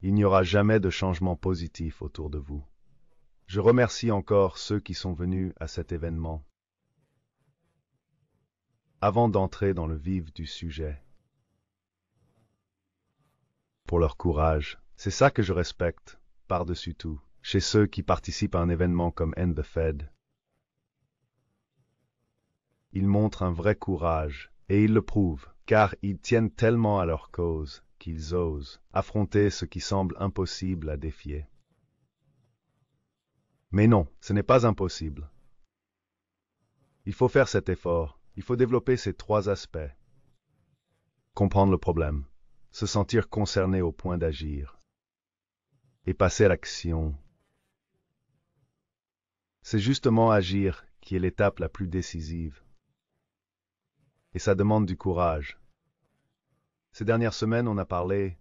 Il n'y aura jamais de changement positif autour de vous. Je remercie encore ceux qui sont venus à cet événement. Avant d'entrer dans le vif du sujet, pour leur courage, c'est ça que je respecte, par-dessus tout, chez ceux qui participent à un événement comme End the Fed. Ils montrent un vrai courage, et ils le prouvent, car ils tiennent tellement à leur cause qu'ils osent affronter ce qui semble impossible à défier. Mais non, ce n'est pas impossible. Il faut faire cet effort, il faut développer ces trois aspects. Comprendre le problème, se sentir concerné au point d'agir, et passer à l'action. C'est justement agir qui est l'étape la plus décisive. Et ça demande du courage. Ces dernières semaines, on a parlé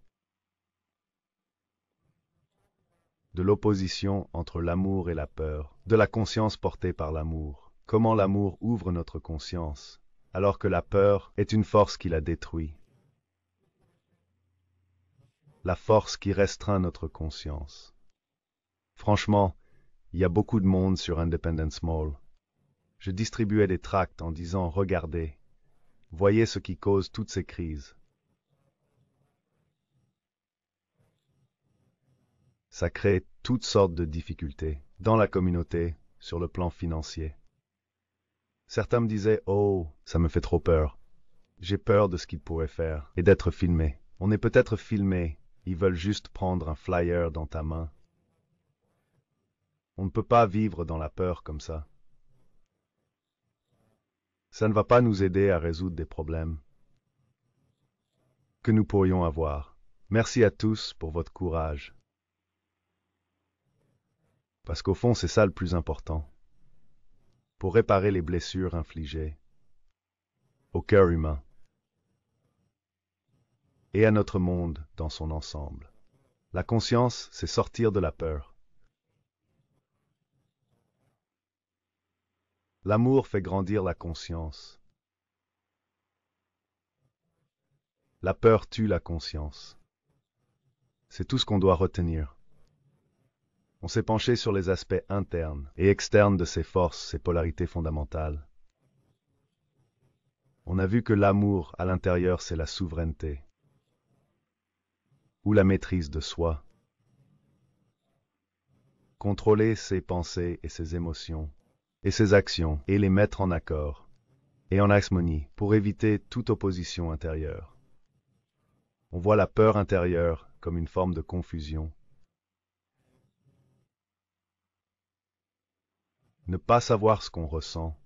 de l'opposition entre l'amour et la peur, de la conscience portée par l'amour, comment l'amour ouvre notre conscience, alors que la peur est une force qui la détruit. La force qui restreint notre conscience. Franchement, il y a beaucoup de monde sur Independence Mall. Je distribuais des tracts en disant « Regardez, voyez ce qui cause toutes ces crises. » Ça crée toutes sortes de difficultés dans la communauté, sur le plan financier. Certains me disaient « Oh, ça me fait trop peur. J'ai peur de ce qu'ils pourraient faire et d'être filmé. » On est peut-être filmé, ils veulent juste prendre un flyer dans ta main. On ne peut pas vivre dans la peur comme ça. Ça ne va pas nous aider à résoudre des problèmes que nous pourrions avoir. Merci à tous pour votre courage. Parce qu'au fond, c'est ça le plus important. Pour réparer les blessures infligées au cœur humain et à notre monde dans son ensemble. La conscience, c'est sortir de la peur. L'amour fait grandir la conscience. La peur tue la conscience. C'est tout ce qu'on doit retenir. On s'est penché sur les aspects internes et externes de ces forces, ces polarités fondamentales. On a vu que l'amour à l'intérieur, c'est la souveraineté ou la maîtrise de soi. Contrôler ses pensées et ses émotions et ses actions et les mettre en accord et en harmonie pour éviter toute opposition intérieure. On voit la peur intérieure comme une forme de confusion. Ne pas savoir ce qu'on ressent.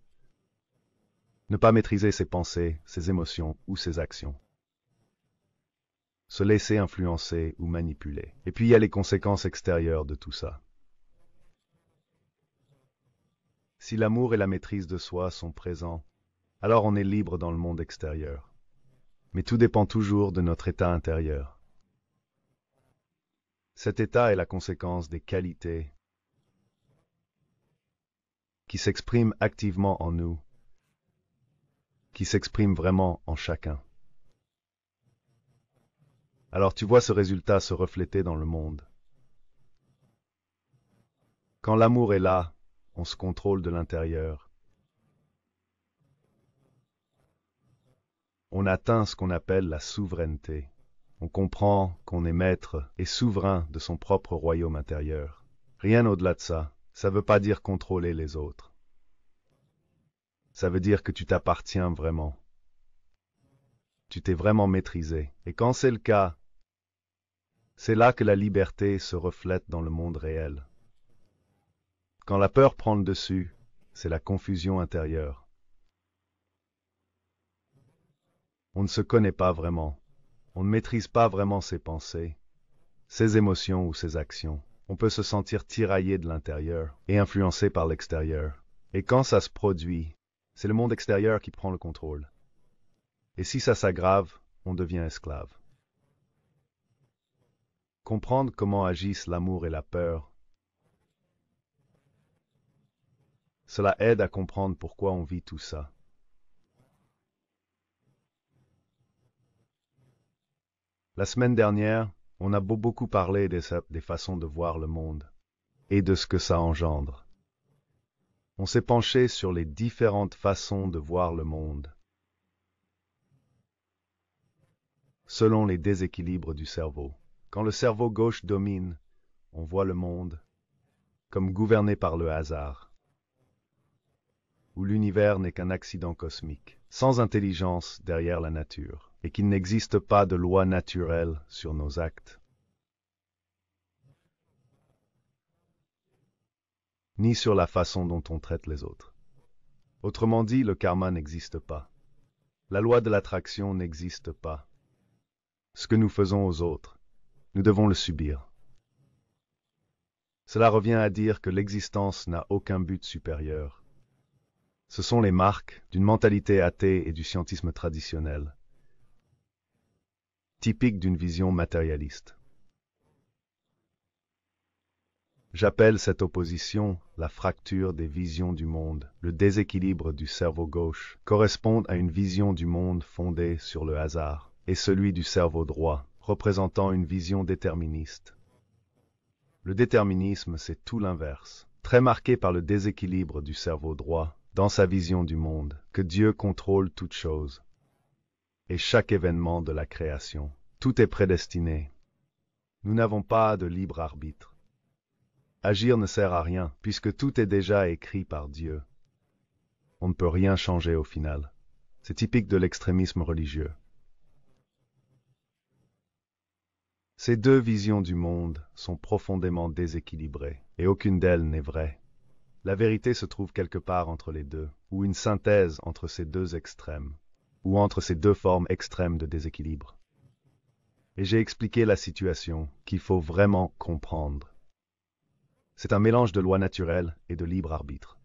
Ne pas maîtriser ses pensées, ses émotions ou ses actions. Se laisser influencer ou manipuler. Et puis il y a les conséquences extérieures de tout ça. Si l'amour et la maîtrise de soi sont présents, alors on est libre dans le monde extérieur. Mais tout dépend toujours de notre état intérieur. Cet état est la conséquence des qualités qui s'expriment activement en nous, qui s'expriment vraiment en chacun. Alors tu vois ce résultat se refléter dans le monde. Quand l'amour est là, on se contrôle de l'intérieur. On atteint ce qu'on appelle la souveraineté. On comprend qu'on est maître et souverain de son propre royaume intérieur. Rien au-delà de ça. Ça ne veut pas dire contrôler les autres. Ça veut dire que tu t'appartiens vraiment. Tu t'es vraiment maîtrisé. Et quand c'est le cas, c'est là que la liberté se reflète dans le monde réel. Quand la peur prend le dessus, c'est la confusion intérieure. On ne se connaît pas vraiment. On ne maîtrise pas vraiment ses pensées, ses émotions ou ses actions. On peut se sentir tiraillé de l'intérieur et influencé par l'extérieur. Et quand ça se produit, c'est le monde extérieur qui prend le contrôle. Et si ça s'aggrave, on devient esclave. Comprendre comment agissent l'amour et la peur, cela aide à comprendre pourquoi on vit tout ça. La semaine dernière, on a beaucoup parlé des façons de voir le monde et de ce que ça engendre. On s'est penché sur les différentes façons de voir le monde, selon les déséquilibres du cerveau. Quand le cerveau gauche domine, on voit le monde comme gouverné par le hasard, où l'univers n'est qu'un accident cosmique, sans intelligence derrière la nature, et qu'il n'existe pas de loi naturelle sur nos actes, ni sur la façon dont on traite les autres. Autrement dit, le karma n'existe pas. La loi de l'attraction n'existe pas. Ce que nous faisons aux autres, nous devons le subir. Cela revient à dire que l'existence n'a aucun but supérieur. Ce sont les marques d'une mentalité athée et du scientisme traditionnel, typiques d'une vision matérialiste. J'appelle cette opposition la fracture des visions du monde. Le déséquilibre du cerveau gauche correspond à une vision du monde fondée sur le hasard, et celui du cerveau droit, représentant une vision déterministe. Le déterminisme, c'est tout l'inverse, très marqué par le déséquilibre du cerveau droit, dans sa vision du monde, que Dieu contrôle toute chose, et chaque événement de la création. Tout est prédestiné. Nous n'avons pas de libre arbitre. Agir ne sert à rien, puisque tout est déjà écrit par Dieu. On ne peut rien changer au final. C'est typique de l'extrémisme religieux. Ces deux visions du monde sont profondément déséquilibrées, et aucune d'elles n'est vraie. La vérité se trouve quelque part entre les deux, ou une synthèse entre ces deux extrêmes, ou entre ces deux formes extrêmes de déséquilibre. Et j'ai expliqué la situation qu'il faut vraiment comprendre. C'est un mélange de loi naturelle et de libre arbitre.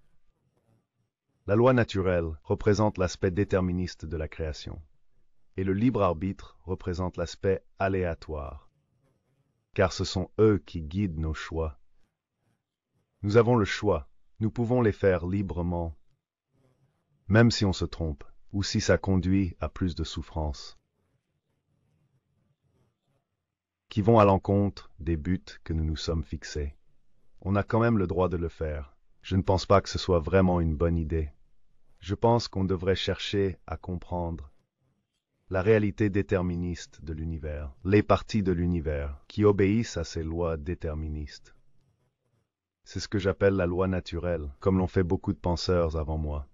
La loi naturelle représente l'aspect déterministe de la création, et le libre arbitre représente l'aspect aléatoire, car ce sont eux qui guident nos choix. Nous avons le choix, nous pouvons les faire librement, même si on se trompe, ou si ça conduit à plus de souffrance, qui vont à l'encontre des buts que nous nous sommes fixés. On a quand même le droit de le faire. Je ne pense pas que ce soit vraiment une bonne idée. Je pense qu'on devrait chercher à comprendre la réalité déterministe de l'univers, les parties de l'univers qui obéissent à ces lois déterministes. C'est ce que j'appelle la loi naturelle, comme l'ont fait beaucoup de penseurs avant moi.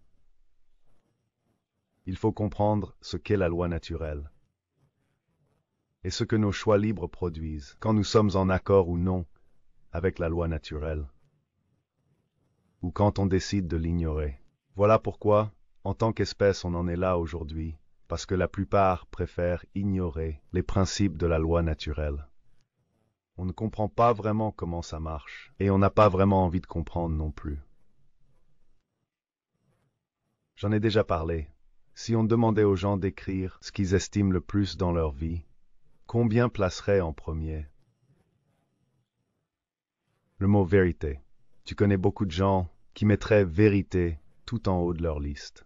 Il faut comprendre ce qu'est la loi naturelle et ce que nos choix libres produisent, quand nous sommes en accord ou non avec la loi naturelle, ou quand on décide de l'ignorer. Voilà pourquoi, en tant qu'espèce, on en est là aujourd'hui, parce que la plupart préfèrent ignorer les principes de la loi naturelle. On ne comprend pas vraiment comment ça marche, et on n'a pas vraiment envie de comprendre non plus. J'en ai déjà parlé. Si on demandait aux gens d'écrire ce qu'ils estiment le plus dans leur vie, combien placerait en premier? Le mot vérité. Tu connais beaucoup de gens qui mettraient vérité tout en haut de leur liste.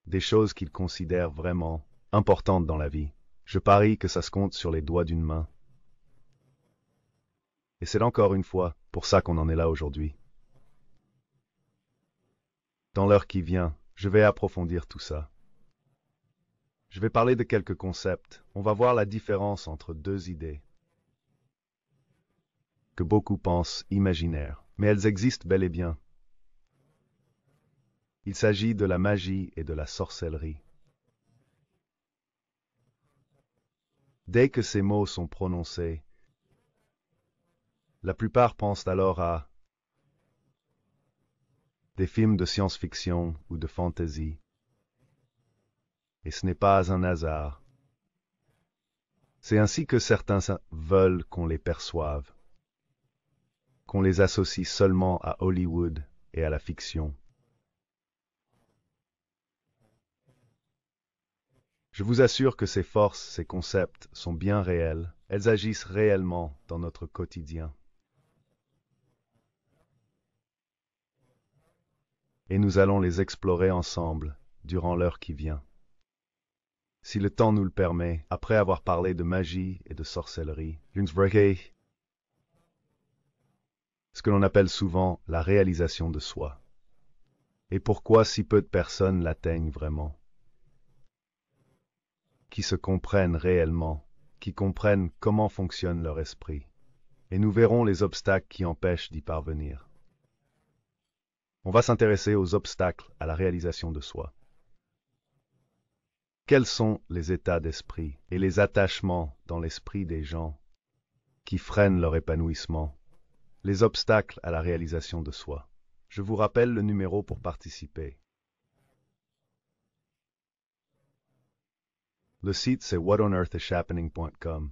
Des choses qu'ils considèrent vraiment importantes dans la vie. Je parie que ça se compte sur les doigts d'une main. Et c'est encore une fois pour ça qu'on en est là aujourd'hui. Dans l'heure qui vient, je vais approfondir tout ça. Je vais parler de quelques concepts. On va voir la différence entre deux idées que beaucoup pensent imaginaires, mais elles existent bel et bien. Il s'agit de la magie et de la sorcellerie. Dès que ces mots sont prononcés, la plupart pensent alors à des films de science-fiction ou de fantasy. Et ce n'est pas un hasard. C'est ainsi que certains veulent qu'on les perçoive, qu'on les associe seulement à Hollywood et à la fiction. Je vous assure que ces forces, ces concepts sont bien réels. Elles agissent réellement dans notre quotidien. Et nous allons les explorer ensemble durant l'heure qui vient. Si le temps nous le permet, après avoir parlé de magie et de sorcellerie, ce que l'on appelle souvent la réalisation de soi. Et pourquoi si peu de personnes l'atteignent vraiment? Qui se comprennent réellement, qui comprennent comment fonctionne leur esprit. Et nous verrons les obstacles qui empêchent d'y parvenir. On va s'intéresser aux obstacles à la réalisation de soi. Quels sont les états d'esprit et les attachements dans l'esprit des gens qui freinent leur épanouissement? Les obstacles à la réalisation de soi. Je vous rappelle le numéro pour participer. Le site c'est whatonearthishappening.com.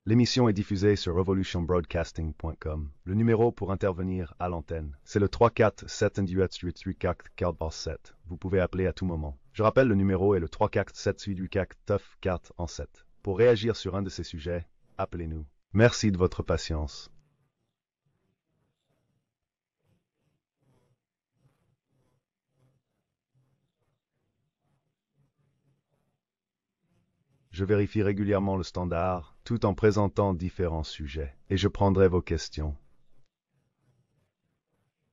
L'émission est diffusée sur revolutionbroadcasting.com. Le numéro pour intervenir à l'antenne, c'est le 347-7 Vous pouvez appeler à tout moment. Je rappelle, le numéro est le 347-7 Pour réagir sur un de ces sujets, appelez-nous. Merci de votre patience. Je vérifie régulièrement le standard, tout en présentant différents sujets, et je prendrai vos questions.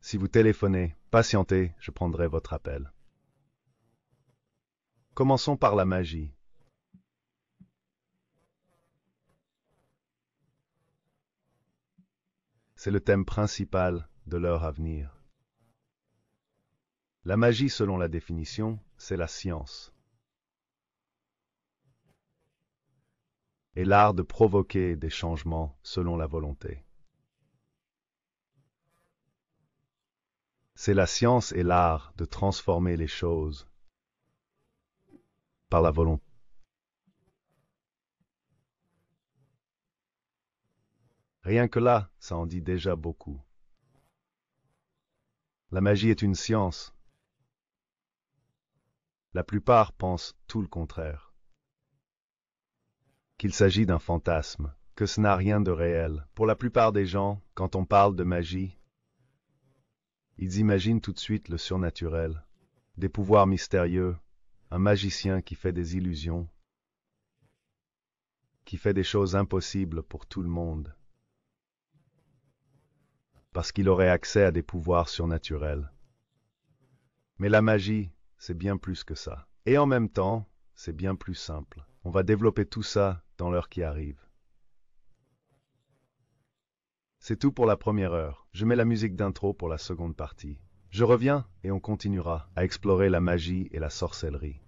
Si vous téléphonez, patientez, je prendrai votre appel. Commençons par la magie. C'est le thème principal de l'heure à venir. La magie, selon la définition, c'est la science. Et l'art de provoquer des changements selon la volonté. C'est la science et l'art de transformer les choses par la volonté. Rien que là, ça en dit déjà beaucoup. La magie est une science. La plupart pensent tout le contraire. Qu'il s'agit d'un fantasme, que ce n'a rien de réel. Pour la plupart des gens, quand on parle de magie, ils imaginent tout de suite le surnaturel, des pouvoirs mystérieux, un magicien qui fait des illusions, qui fait des choses impossibles pour tout le monde, parce qu'il aurait accès à des pouvoirs surnaturels. Mais la magie, c'est bien plus que ça. Et en même temps, c'est bien plus simple. On va développer tout ça dans l'heure qui arrive. C'est tout pour la première heure. Je mets la musique d'intro pour la seconde partie. Je reviens et on continuera à explorer la magie et la sorcellerie.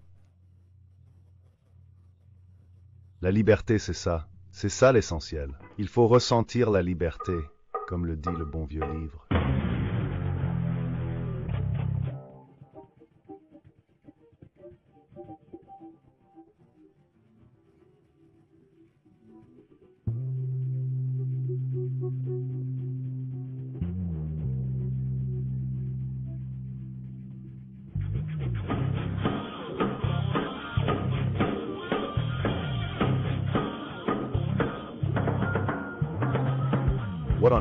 La liberté, c'est ça l'essentiel. Il faut ressentir la liberté, comme le dit le bon vieux livre.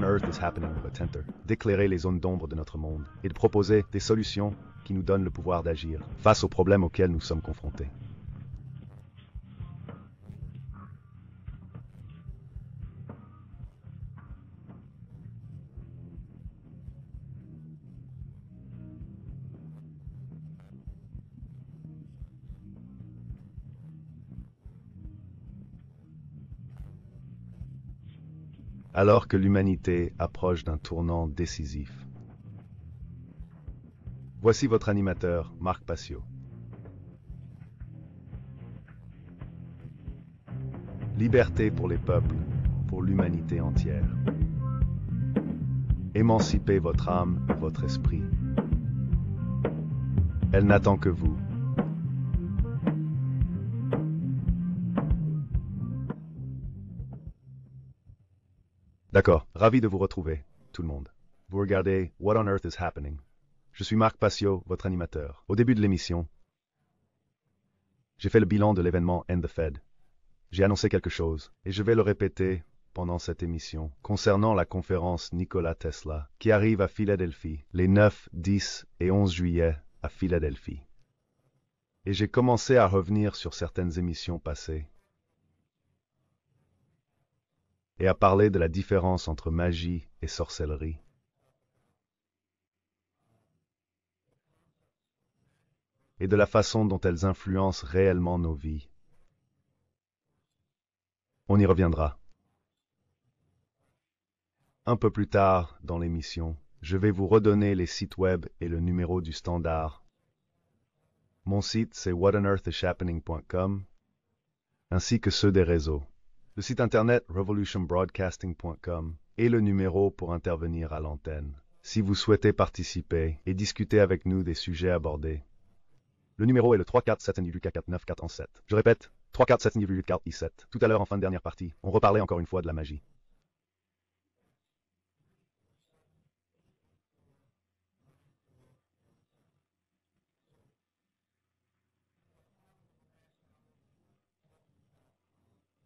on Earth is Happening with Enter, d'éclairer les zones d'ombre de notre monde et de proposer des solutions qui nous donnent le pouvoir d'agir face aux problèmes auxquels nous sommes confrontés. Alors que l'humanité approche d'un tournant décisif. Voici votre animateur, Marc Passio. Liberté pour les peuples, pour l'humanité entière. Émancipez votre âme et votre esprit. Elle n'attend que vous. D'accord, ravi de vous retrouver, tout le monde. Vous regardez What on Earth is Happening. Je suis Marc Passio, votre animateur. Au début de l'émission, j'ai fait le bilan de l'événement End the Fed. J'ai annoncé quelque chose, et je vais le répéter pendant cette émission, concernant la conférence Nikola Tesla, qui arrive à Philadelphie les 9, 10 et 11 juillet à Philadelphie. Et j'ai commencé à revenir sur certaines émissions passées, et à parler de la différence entre magie et sorcellerie. Et de la façon dont elles influencent réellement nos vies. On y reviendra. Un peu plus tard dans l'émission, je vais vous redonner les sites web et le numéro du standard. Mon site, c'est whatonearthishappening.com, ainsi que ceux des réseaux. Le site internet revolutionbroadcasting.com et le numéro pour intervenir à l'antenne, si vous souhaitez participer et discuter avec nous des sujets abordés. Le numéro est le 347-494-7. Je répète, 347-4I7. Tout à l'heure, en fin de dernière partie, on reparlait encore une fois de la magie.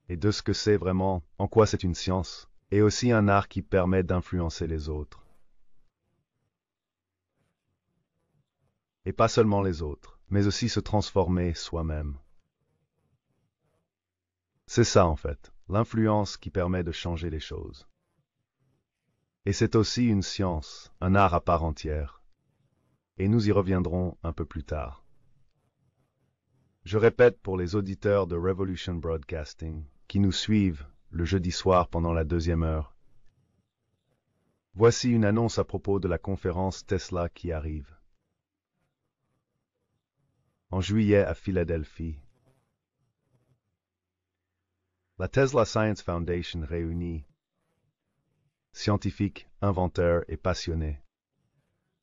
Et de ce que c'est vraiment, en quoi c'est une science, et aussi un art qui permet d'influencer les autres. Et pas seulement les autres, mais aussi se transformer soi-même. C'est ça en fait, l'influence qui permet de changer les choses. Et c'est aussi une science, un art à part entière. Et nous y reviendrons un peu plus tard. Je répète pour les auditeurs de Revolution Broadcasting, qui nous suivent le jeudi soir pendant la deuxième heure. Voici une annonce à propos de la conférence Tesla qui arrive. En juillet à Philadelphie, la Tesla Science Foundation réunit scientifiques, inventeurs et passionnés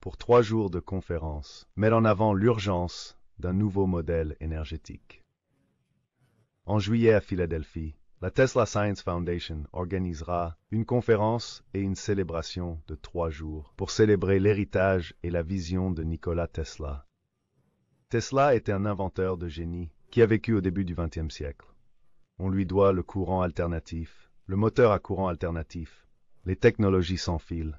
pour 3 jours de conférence, met en avant l'urgence d'un nouveau modèle énergétique. En juillet à Philadelphie, la Tesla Science Foundation organisera une conférence et une célébration de 3 jours pour célébrer l'héritage et la vision de Nikola Tesla. Tesla était un inventeur de génie qui a vécu au début du XXe siècle. On lui doit le courant alternatif, le moteur à courant alternatif, les technologies sans fil,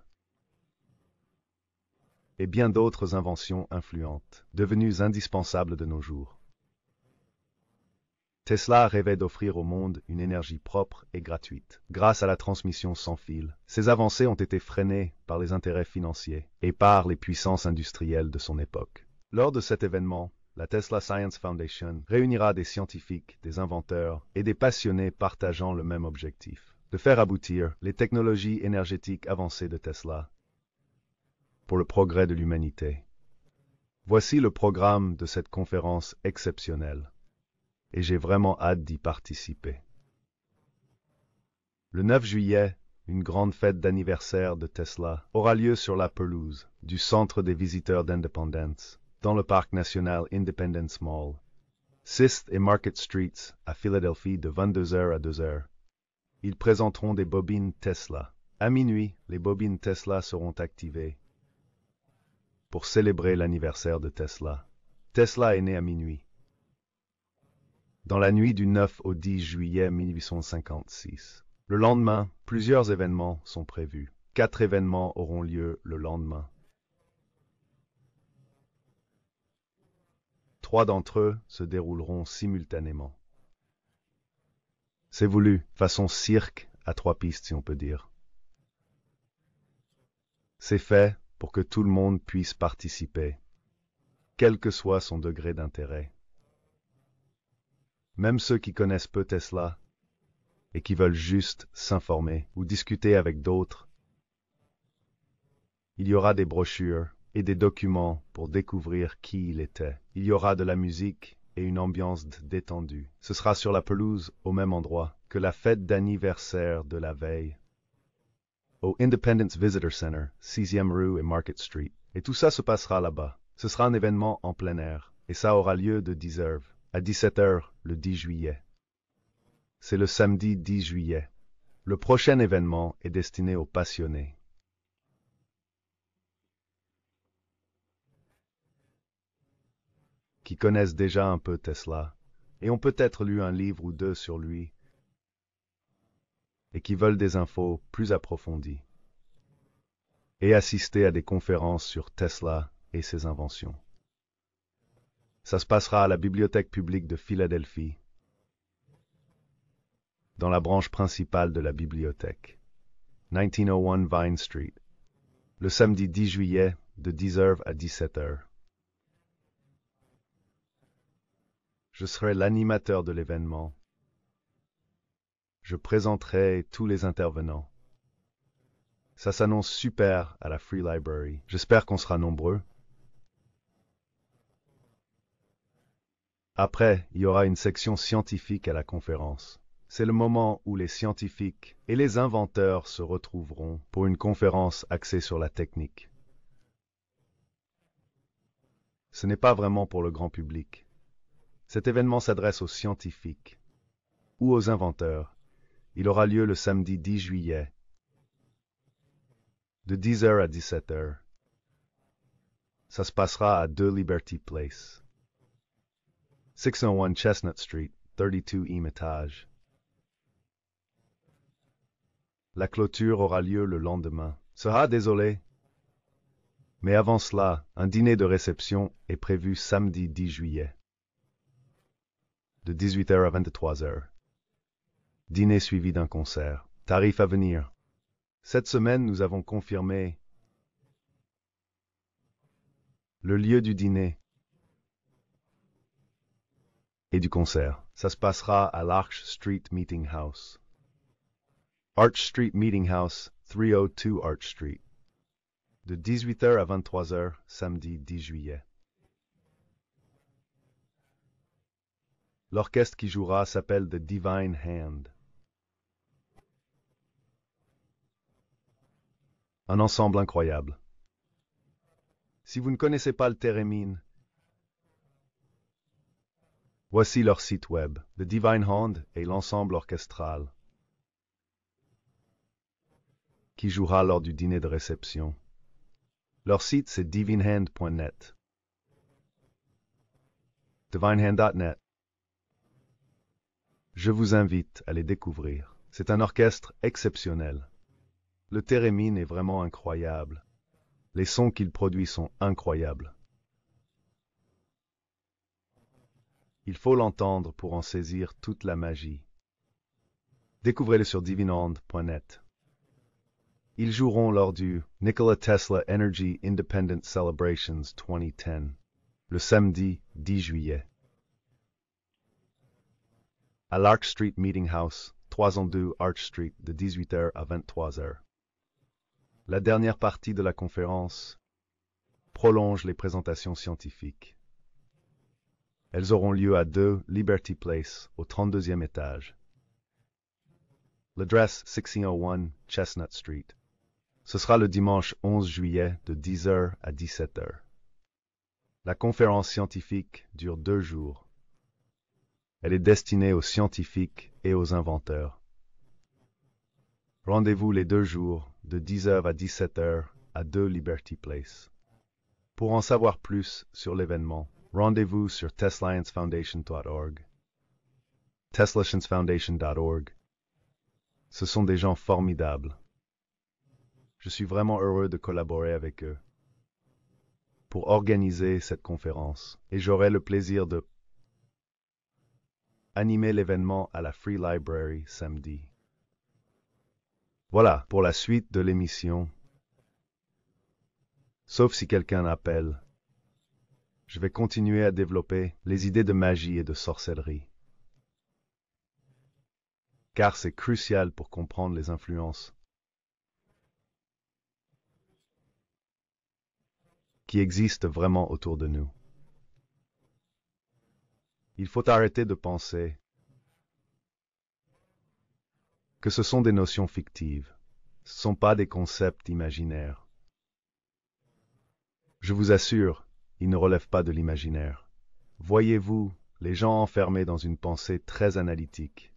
et bien d'autres inventions influentes, devenues indispensables de nos jours. Tesla rêvait d'offrir au monde une énergie propre et gratuite. Grâce à la transmission sans fil, ces avancées ont été freinées par les intérêts financiers et par les puissances industrielles de son époque. Lors de cet événement, la Tesla Science Foundation réunira des scientifiques, des inventeurs et des passionnés partageant le même objectif, de faire aboutir les technologies énergétiques avancées de Tesla pour le progrès de l'humanité. Voici le programme de cette conférence exceptionnelle, et j'ai vraiment hâte d'y participer. Le 9 juillet, une grande fête d'anniversaire de Tesla aura lieu sur la pelouse du Centre des visiteurs d'Independence, dans le parc national Independence Mall, 6th et Market Streets à Philadelphie de 22h à 2h. Ils présenteront des bobines Tesla. À minuit, les bobines Tesla seront activées pour célébrer l'anniversaire de Tesla. Tesla est né à minuit, dans la nuit du 9 au 10 juillet 1856. Le lendemain, plusieurs événements sont prévus. 4 événements auront lieu le lendemain. 3 d'entre eux se dérouleront simultanément. C'est voulu, façon cirque à 3 pistes si on peut dire. C'est fait pour que tout le monde puisse participer, quel que soit son degré d'intérêt. Même ceux qui connaissent peu Tesla et qui veulent juste s'informer ou discuter avec d'autres. Il y aura des brochures et des documents pour découvrir qui il était. Il y aura de la musique et une ambiance détendue. Ce sera sur la pelouse au même endroit que la fête d'anniversaire de la veille, au Independence Visitor Center, 6e rue et Market Street. Et tout ça se passera là-bas. Ce sera un événement en plein air, et ça aura lieu de 10h à 17h le 10 juillet. C'est le samedi 10 juillet. Le prochain événement est destiné aux passionnés. Qui connaissent déjà un peu Tesla, et ont peut-être lu un livre ou deux sur lui, et qui veulent des infos plus approfondies, et assister à des conférences sur Tesla et ses inventions. Ça se passera à la Bibliothèque publique de Philadelphie, dans la branche principale de la bibliothèque, 1901 Vine Street, le samedi 10 juillet de 10h à 17h. Je serai l'animateur de l'événement. Je présenterai tous les intervenants. Ça s'annonce super à la Free Library. J'espère qu'on sera nombreux. Après, il y aura une section scientifique à la conférence. C'est le moment où les scientifiques et les inventeurs se retrouveront pour une conférence axée sur la technique. Ce n'est pas vraiment pour le grand public. Cet événement s'adresse aux scientifiques ou aux inventeurs. Il aura lieu le samedi 10 juillet, de 10h à 17h. Ça se passera à 2 Liberty Place, 601 Chestnut Street, 32e étage. La clôture aura lieu le lendemain. Désolé. Mais avant cela, un dîner de réception est prévu samedi 10 juillet, de 18h à 23h. Dîner suivi d'un concert. Tarif à venir. Cette semaine, nous avons confirmé le lieu du dîner et du concert. Ça se passera à l'Arch Street Meeting House. Arch Street Meeting House, 302 Arch Street. De 18h à 23h, samedi 10 juillet. L'orchestre qui jouera s'appelle The Divine Hand. Un ensemble incroyable. Si vous ne connaissez pas le Theremin, voici leur site web, The Divine Hand et l'ensemble orchestral, qui jouera lors du dîner de réception. Leur site, c'est divinehand.net. Divinehand.net. Je vous invite à les découvrir. C'est un orchestre exceptionnel. Le Theremin est vraiment incroyable. Les sons qu'il produit sont incroyables. Il faut l'entendre pour en saisir toute la magie. Découvrez-le sur divinehand.net. Ils joueront lors du Nikola Tesla Energy Independence Celebrations 2010, le samedi 10 juillet, à l'Arch Street Meeting House, 302 Arch Street, de 18h à 23h. La dernière partie de la conférence prolonge les présentations scientifiques. Elles auront lieu à 2 Liberty Place, au 32e étage. L'adresse 1601 Chestnut Street. Ce sera le dimanche 11 juillet de 10h à 17h. La conférence scientifique dure 2 jours. Elle est destinée aux scientifiques et aux inventeurs. Rendez-vous les 2 jours de 10h à 17h à 2 Liberty Place. Pour en savoir plus sur l'événement, rendez-vous sur teslainsfoundation.org. teslainsfoundation.org. Ce sont des gens formidables. Je suis vraiment heureux de collaborer avec eux pour organiser cette conférence et j'aurai le plaisir de animer l'événement à la Free Library samedi. Voilà pour la suite de l'émission. Sauf si quelqu'un appelle, je vais continuer à développer les idées de magie et de sorcellerie. Car c'est crucial pour comprendre les influences qui existent vraiment autour de nous. Il faut arrêter de penser que ce sont des notions fictives. Ce ne sont pas des concepts imaginaires. Je vous assure, ils ne relèvent pas de l'imaginaire. Voyez-vous, les gens enfermés dans une pensée très analytique.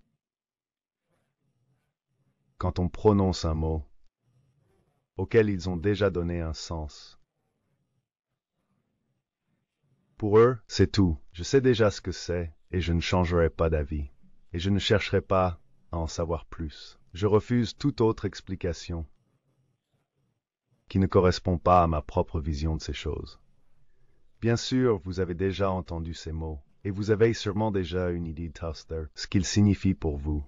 Quand on prononce un mot auquel ils ont déjà donné un sens. Pour eux, c'est tout. Je sais déjà ce que c'est et je ne changerai pas d'avis. Et je ne chercherai pas à en savoir plus. Je refuse toute autre explication qui ne correspond pas à ma propre vision de ces choses. Bien sûr, vous avez déjà entendu ces mots, et vous avez sûrement déjà une idée de ce qu'ils signifient pour vous.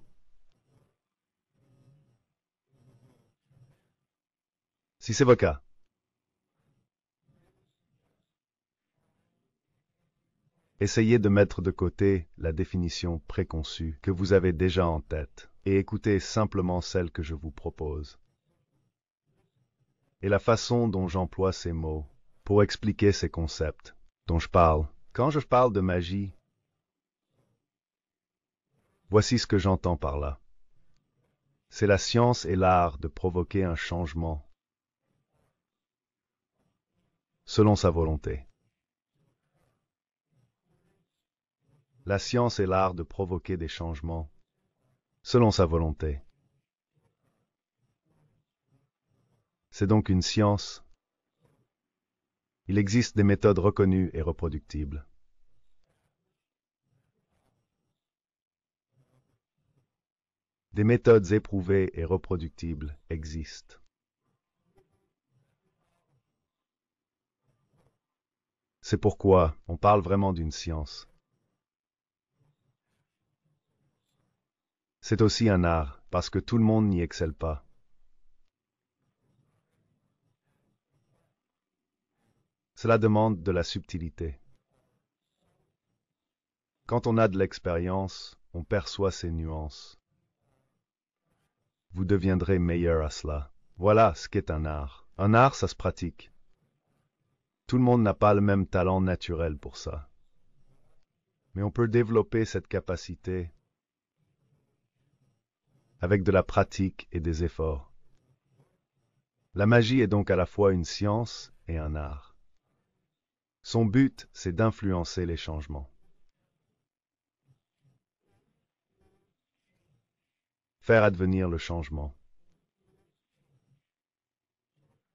Si c'est votre cas, essayez de mettre de côté la définition préconçue que vous avez déjà en tête, et écoutez simplement celle que je vous propose. Et la façon dont j'emploie ces mots pour expliquer ces concepts dont je parle. Quand je parle de magie, voici ce que j'entends par là. C'est la science et l'art de provoquer un changement selon sa volonté. La science est l'art de provoquer des changements selon sa volonté. C'est donc une science. Il existe des méthodes reconnues et reproductibles. Des méthodes éprouvées et reproductibles existent. C'est pourquoi on parle vraiment d'une science. C'est aussi un art, parce que tout le monde n'y excelle pas. Cela demande de la subtilité. Quand on a de l'expérience, on perçoit ces nuances. Vous deviendrez meilleur à cela. Voilà ce qu'est un art. Un art, ça se pratique. Tout le monde n'a pas le même talent naturel pour ça. Mais on peut développer cette capacité avec de la pratique et des efforts. La magie est donc à la fois une science et un art. Son but, c'est d'influencer les changements. Faire advenir le changement.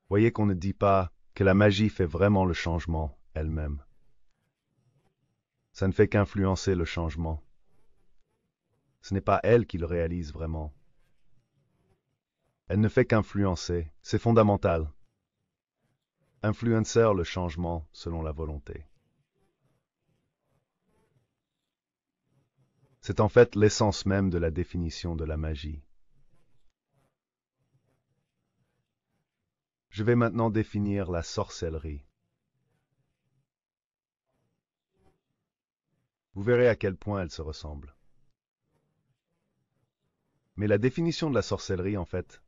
Voyez qu'on ne dit pas que la magie fait vraiment le changement elle-même. Ça ne fait qu'influencer le changement. Ce n'est pas elle qui le réalise vraiment. Elle ne fait qu'influencer, c'est fondamental. Influencer le changement selon la volonté. C'est en fait l'essence même de la définition de la magie. Je vais maintenant définir la sorcellerie. Vous verrez à quel point elles se ressemblent. Mais la définition de la sorcellerie, en fait,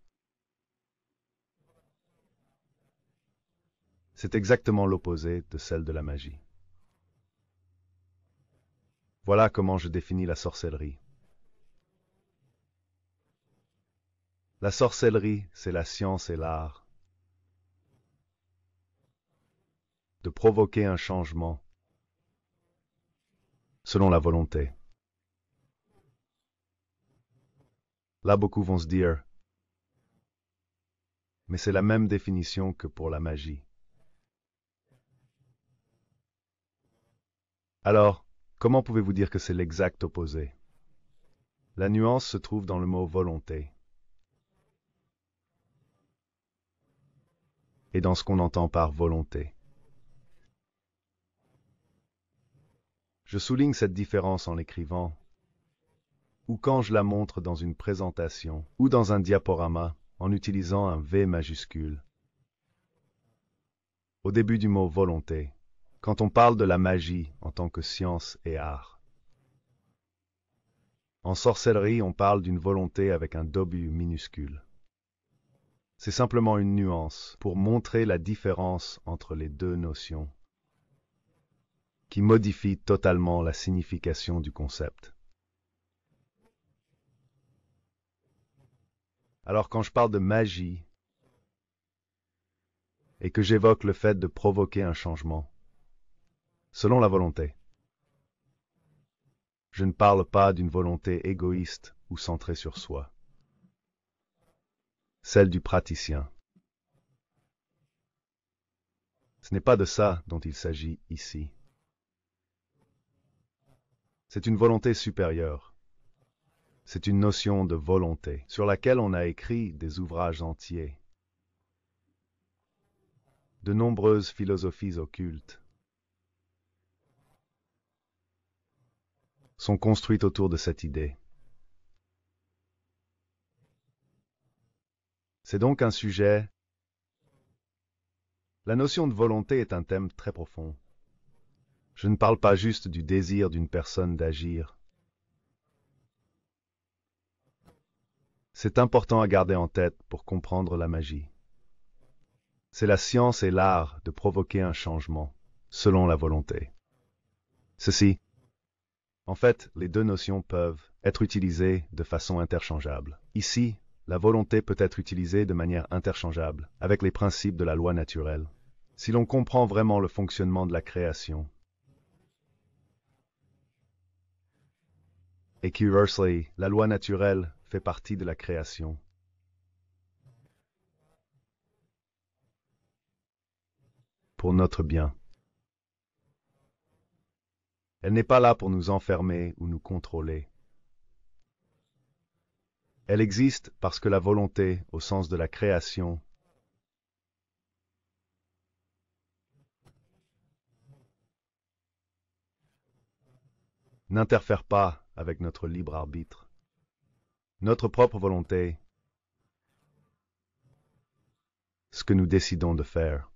c'est exactement l'opposé de celle de la magie. Voilà comment je définis la sorcellerie. La sorcellerie, c'est la science et l'art de provoquer un changement selon la volonté. Là, beaucoup vont se dire, mais c'est la même définition que pour la magie. Alors, comment pouvez-vous dire que c'est l'exact opposé? La nuance se trouve dans le mot volonté. et dans ce qu'on entend par volonté. Je souligne cette différence en l'écrivant, ou quand je la montre dans une présentation, ou dans un diaporama, en utilisant un V majuscule. Au début du mot volonté, quand on parle de la magie en tant que science et art. En sorcellerie, on parle d'une volonté avec un W minuscule. C'est simplement une nuance pour montrer la différence entre les deux notions, qui modifie totalement la signification du concept. Alors quand je parle de magie et que j'évoque le fait de provoquer un changement, selon la volonté, je ne parle pas d'une volonté égoïste ou centrée sur soi, celle du praticien. Ce n'est pas de ça dont il s'agit ici. C'est une volonté supérieure. C'est une notion de volonté sur laquelle on a écrit des ouvrages entiers. De nombreuses philosophies occultes sont construites autour de cette idée. C'est donc un sujet. La notion de volonté est un thème très profond. Je ne parle pas juste du désir d'une personne d'agir. C'est important à garder en tête pour comprendre la magie. C'est la science et l'art de provoquer un changement, selon la volonté. Ceci, en fait, les deux notions peuvent être utilisées de façon interchangeable. Ici, la volonté peut être utilisée de manière interchangeable avec les principes de la loi naturelle. Si l'on comprend vraiment le fonctionnement de la création, et qu'inversely, la loi naturelle fait partie de la création. Pour notre bien. Elle n'est pas là pour nous enfermer ou nous contrôler. Elle existe parce que la volonté, au sens de la création, n'interfère pas avec notre libre arbitre. Notre propre volonté, ce que nous décidons de faire.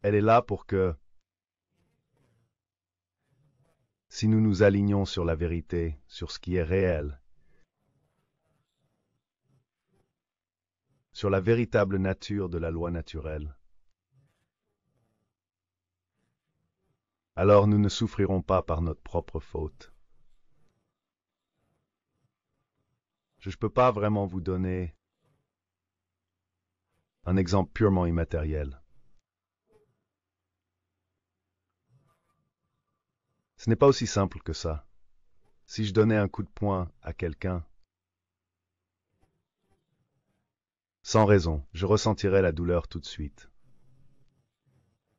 Elle est là pour que, si nous nous alignons sur la vérité, sur ce qui est réel, sur la véritable nature de la loi naturelle, alors nous ne souffrirons pas par notre propre faute. Je ne peux pas vraiment vous donner un exemple purement immatériel. Ce n'est pas aussi simple que ça. Si je donnais un coup de poing à quelqu'un, sans raison, je ressentirais la douleur tout de suite.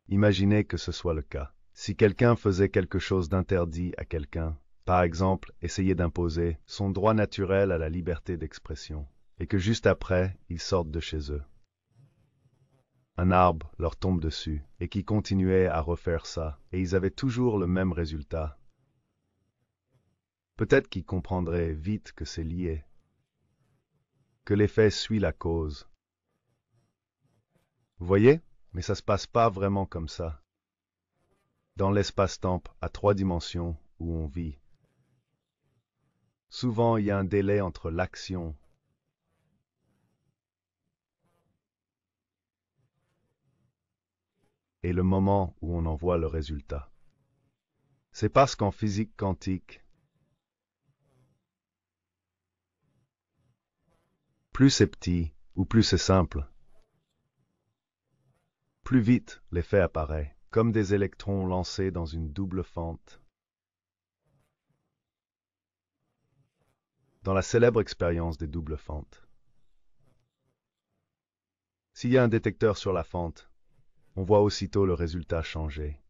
Imaginez que ce soit le cas. Si quelqu'un faisait quelque chose d'interdit à quelqu'un, par exemple, essayer d'imposer son droit naturel à la liberté d'expression, et que juste après, ils sortent de chez eux. Un arbre leur tombe dessus, et qui continuait à refaire ça, et ils avaient toujours le même résultat. Peut-être qu'ils comprendraient vite que c'est lié, que l'effet suit la cause. Vous voyez? Mais ça se passe pas vraiment comme ça. Dans l'espace-temps à 3 dimensions où on vit. Souvent, il y a un délai entre l'action et le moment où on en voit le résultat. C'est parce qu'en physique quantique, plus c'est petit ou plus c'est simple, plus vite l'effet apparaît, comme des électrons lancés dans une double fente. Dans la célèbre expérience des doubles fentes. S'il y a un détecteur sur la fente, on voit aussitôt le résultat changer.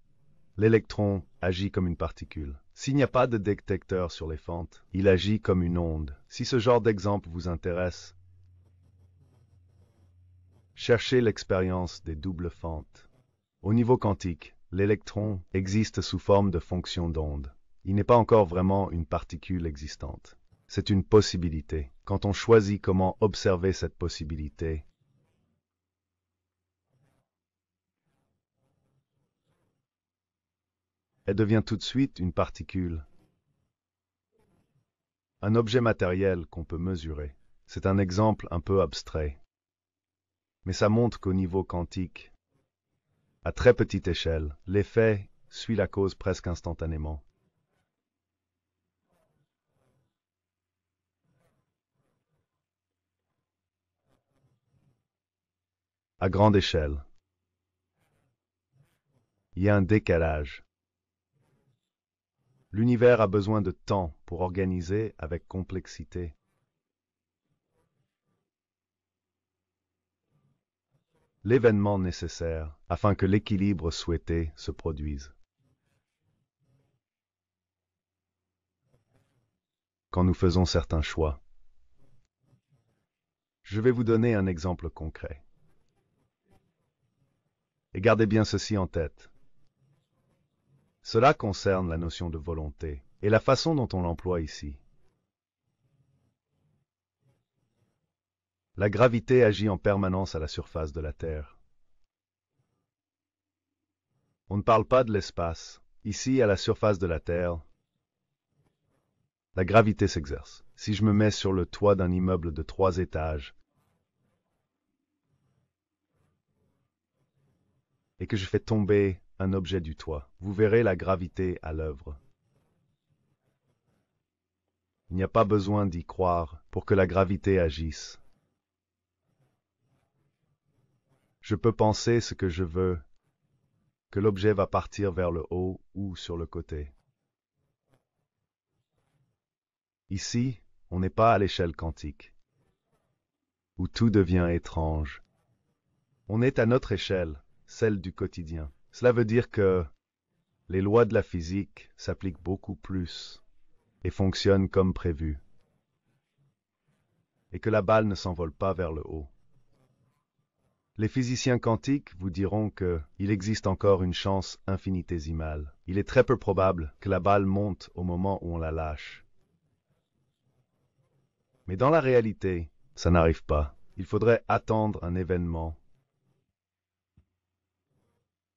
L'électron agit comme une particule. S'il n'y a pas de détecteur sur les fentes, il agit comme une onde. Si ce genre d'exemple vous intéresse, Cherchez l'expérience des doubles fentes. Au niveau quantique, l'électron existe sous forme de fonction d'onde. Il n'est pas encore vraiment une particule existante. C'est une possibilité. Quand on choisit comment observer cette possibilité, elle devient tout de suite une particule. Un objet matériel qu'on peut mesurer. C'est un exemple un peu abstrait. Mais ça montre qu'au niveau quantique, à très petite échelle, l'effet suit la cause presque instantanément. À grande échelle, il y a un décalage. L'univers a besoin de temps pour organiser avec complexité. L'événement nécessaire afin que l'équilibre souhaité se produise. Quand nous faisons certains choix. Je vais vous donner un exemple concret. Et gardez bien ceci en tête. Cela concerne la notion de volonté et la façon dont on l'emploie ici. La gravité agit en permanence à la surface de la Terre. On ne parle pas de l'espace. Ici, à la surface de la Terre, la gravité s'exerce. Si je me mets sur le toit d'un immeuble de 3 étages et que je fais tomber un objet du toit, vous verrez la gravité à l'œuvre. Il n'y a pas besoin d'y croire pour que la gravité agisse. Je peux penser ce que je veux, que l'objet va partir vers le haut ou sur le côté. Ici, on n'est pas à l'échelle quantique, où tout devient étrange. On est à notre échelle, celle du quotidien. Cela veut dire que les lois de la physique s'appliquent beaucoup plus et fonctionnent comme prévu, et que la balle ne s'envole pas vers le haut. Les physiciens quantiques vous diront qu'il existe encore une chance infinitésimale. Il est très peu probable que la balle monte au moment où on la lâche. Mais dans la réalité, ça n'arrive pas. Il faudrait attendre un événement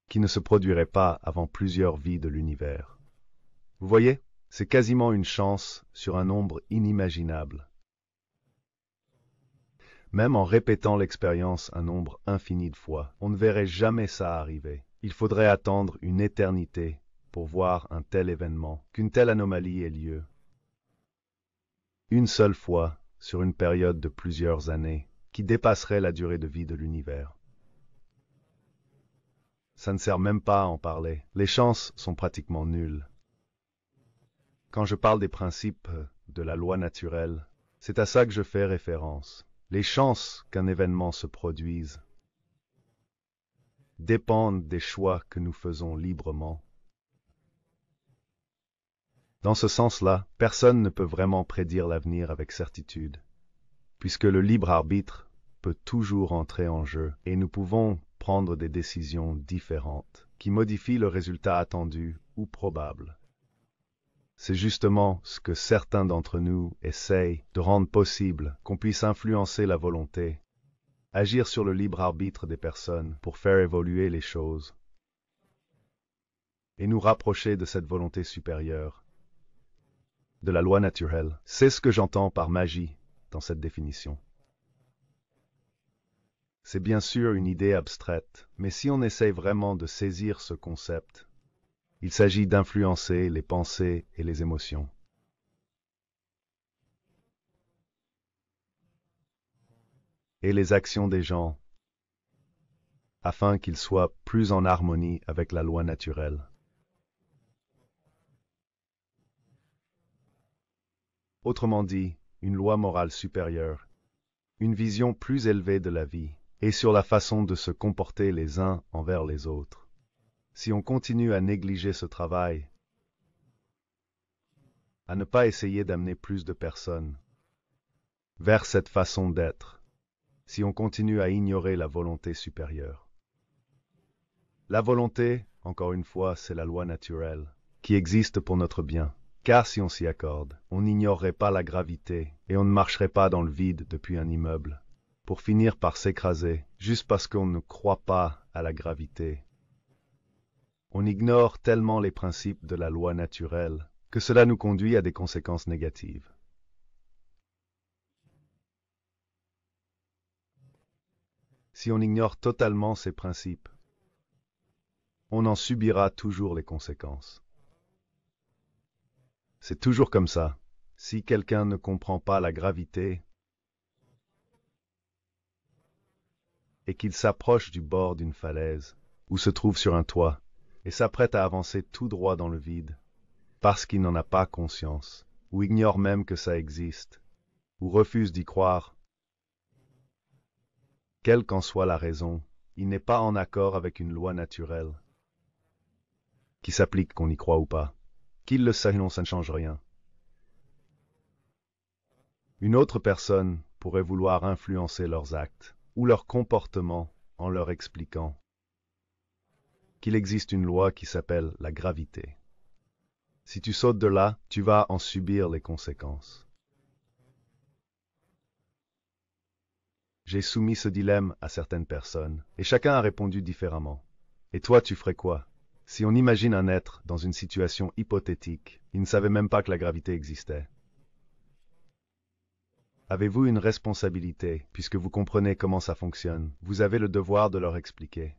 qui ne se produirait pas avant plusieurs vies de l'univers. Vous voyez, c'est quasiment une chance sur un nombre inimaginable. Même en répétant l'expérience un nombre infini de fois, on ne verrait jamais ça arriver. Il faudrait attendre une éternité pour voir un tel événement, qu'une telle anomalie ait lieu. Une seule fois sur une période de plusieurs années, qui dépasserait la durée de vie de l'univers. Ça ne sert même pas à en parler. Les chances sont pratiquement nulles. Quand je parle des principes de la loi naturelle, c'est à ça que je fais référence. Les chances qu'un événement se produise dépendent des choix que nous faisons librement. Dans ce sens-là, personne ne peut vraiment prédire l'avenir avec certitude, puisque le libre arbitre peut toujours entrer en jeu et nous pouvons prendre des décisions différentes qui modifient le résultat attendu ou probable. C'est justement ce que certains d'entre nous essayent de rendre possible, qu'on puisse influencer la volonté, agir sur le libre arbitre des personnes pour faire évoluer les choses et nous rapprocher de cette volonté supérieure, de la loi naturelle. C'est ce que j'entends par magie dans cette définition. C'est bien sûr une idée abstraite, mais si on essaye vraiment de saisir ce concept, il s'agit d'influencer les pensées et les émotions. Et les actions des gens, afin qu'ils soient plus en harmonie avec la loi naturelle. Autrement dit, une loi morale supérieure, une vision plus élevée de la vie, et sur la façon de se comporter les uns envers les autres. Si on continue à négliger ce travail, à ne pas essayer d'amener plus de personnes vers cette façon d'être, si on continue à ignorer la volonté supérieure. La volonté, encore une fois, c'est la loi naturelle, qui existe pour notre bien. Car si on s'y accorde, on n'ignorerait pas la gravité et on ne marcherait pas dans le vide depuis un immeuble, pour finir par s'écraser, juste parce qu'on ne croit pas à la gravité. On ignore tellement les principes de la loi naturelle que cela nous conduit à des conséquences négatives. Si on ignore totalement ces principes, on en subira toujours les conséquences. C'est toujours comme ça. Si quelqu'un ne comprend pas la gravité et qu'il s'approche du bord d'une falaise ou se trouve sur un toit et s'apprête à avancer tout droit dans le vide, parce qu'il n'en a pas conscience, ou ignore même que ça existe, ou refuse d'y croire, quelle qu'en soit la raison, il n'est pas en accord avec une loi naturelle, qui s'applique qu'on y croit ou pas. Qu'il le sache, non, ça ne change rien. Une autre personne pourrait vouloir influencer leurs actes ou leur comportement en leur expliquant qu'il existe une loi qui s'appelle la gravité. Si tu sautes de là, tu vas en subir les conséquences. J'ai soumis ce dilemme à certaines personnes, et chacun a répondu différemment. Et toi, tu ferais quoi? Si on imagine un être dans une situation hypothétique, il ne savait même pas que la gravité existait. Avez-vous une responsabilité, puisque vous comprenez comment ça fonctionne? Vous avez le devoir de leur expliquer.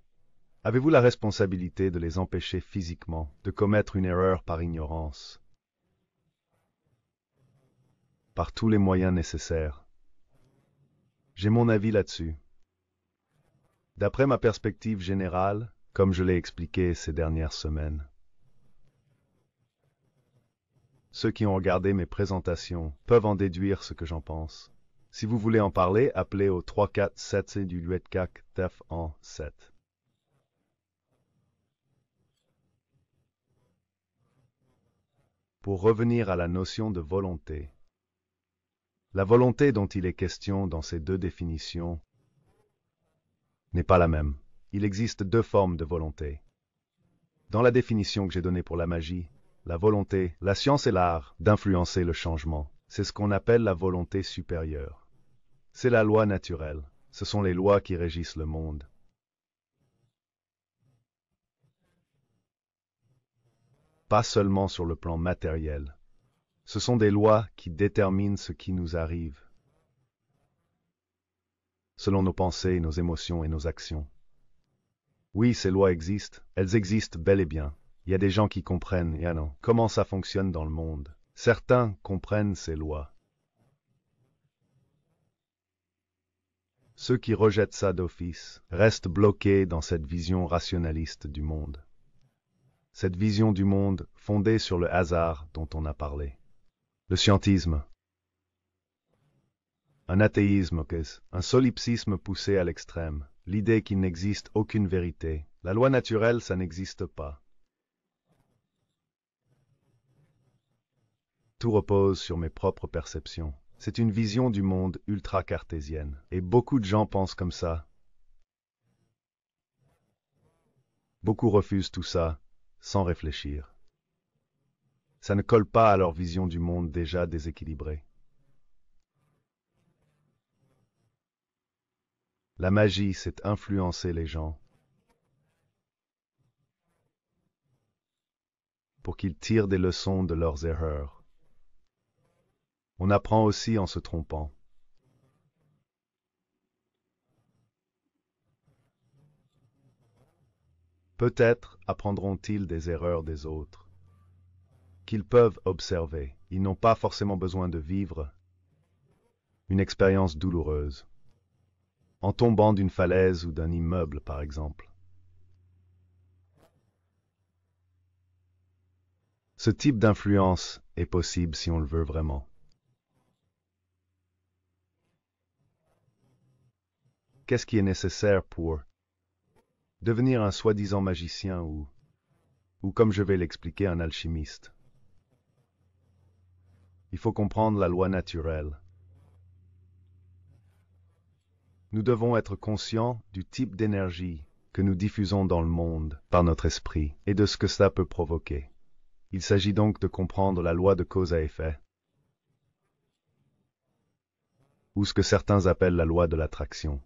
Avez-vous la responsabilité de les empêcher physiquement de commettre une erreur par ignorance? Par tous les moyens nécessaires. J'ai mon avis là-dessus. D'après ma perspective générale, comme je l'ai expliqué ces dernières semaines, ceux qui ont regardé mes présentations peuvent en déduire ce que j'en pense. Si vous voulez en parler, appelez au 347 du 84 TEF en 7. Pour revenir à la notion de volonté, la volonté dont il est question dans ces deux définitions n'est pas la même. Il existe deux formes de volonté. Dans la définition que j'ai donnée pour la magie, la volonté, la science et l'art d'influencer le changement, c'est ce qu'on appelle la volonté supérieure. C'est la loi naturelle. Ce sont les lois qui régissent le monde. Pas seulement sur le plan matériel. Ce sont des lois qui déterminent ce qui nous arrive, selon nos pensées, nos émotions et nos actions. Oui, ces lois existent, elles existent bel et bien. Il y a des gens qui comprennent, et non, comment ça fonctionne dans le monde. Certains comprennent ces lois. Ceux qui rejettent ça d'office restent bloqués dans cette vision rationaliste du monde. Cette vision du monde fondée sur le hasard dont on a parlé. Le scientisme. Un athéisme, un solipsisme poussé à l'extrême. L'idée qu'il n'existe aucune vérité. La loi naturelle, ça n'existe pas. Tout repose sur mes propres perceptions. C'est une vision du monde ultra-cartésienne. Et beaucoup de gens pensent comme ça. Beaucoup refusent tout ça, sans réfléchir. Ça ne colle pas à leur vision du monde déjà déséquilibrée. La magie, c'est influencer les gens pour qu'ils tirent des leçons de leurs erreurs. On apprend aussi en se trompant. Peut-être apprendront-ils des erreurs des autres, qu'ils peuvent observer. Ils n'ont pas forcément besoin de vivre une expérience douloureuse, en tombant d'une falaise ou d'un immeuble, par exemple. Ce type d'influence est possible si on le veut vraiment. Qu'est-ce qui est nécessaire pour devenir un soi-disant magicien ou comme je vais l'expliquer, un alchimiste? Il faut comprendre la loi naturelle. Nous devons être conscients du type d'énergie que nous diffusons dans le monde par notre esprit et de ce que cela peut provoquer. Il s'agit donc de comprendre la loi de cause à effet, ou ce que certains appellent la loi de l'attraction.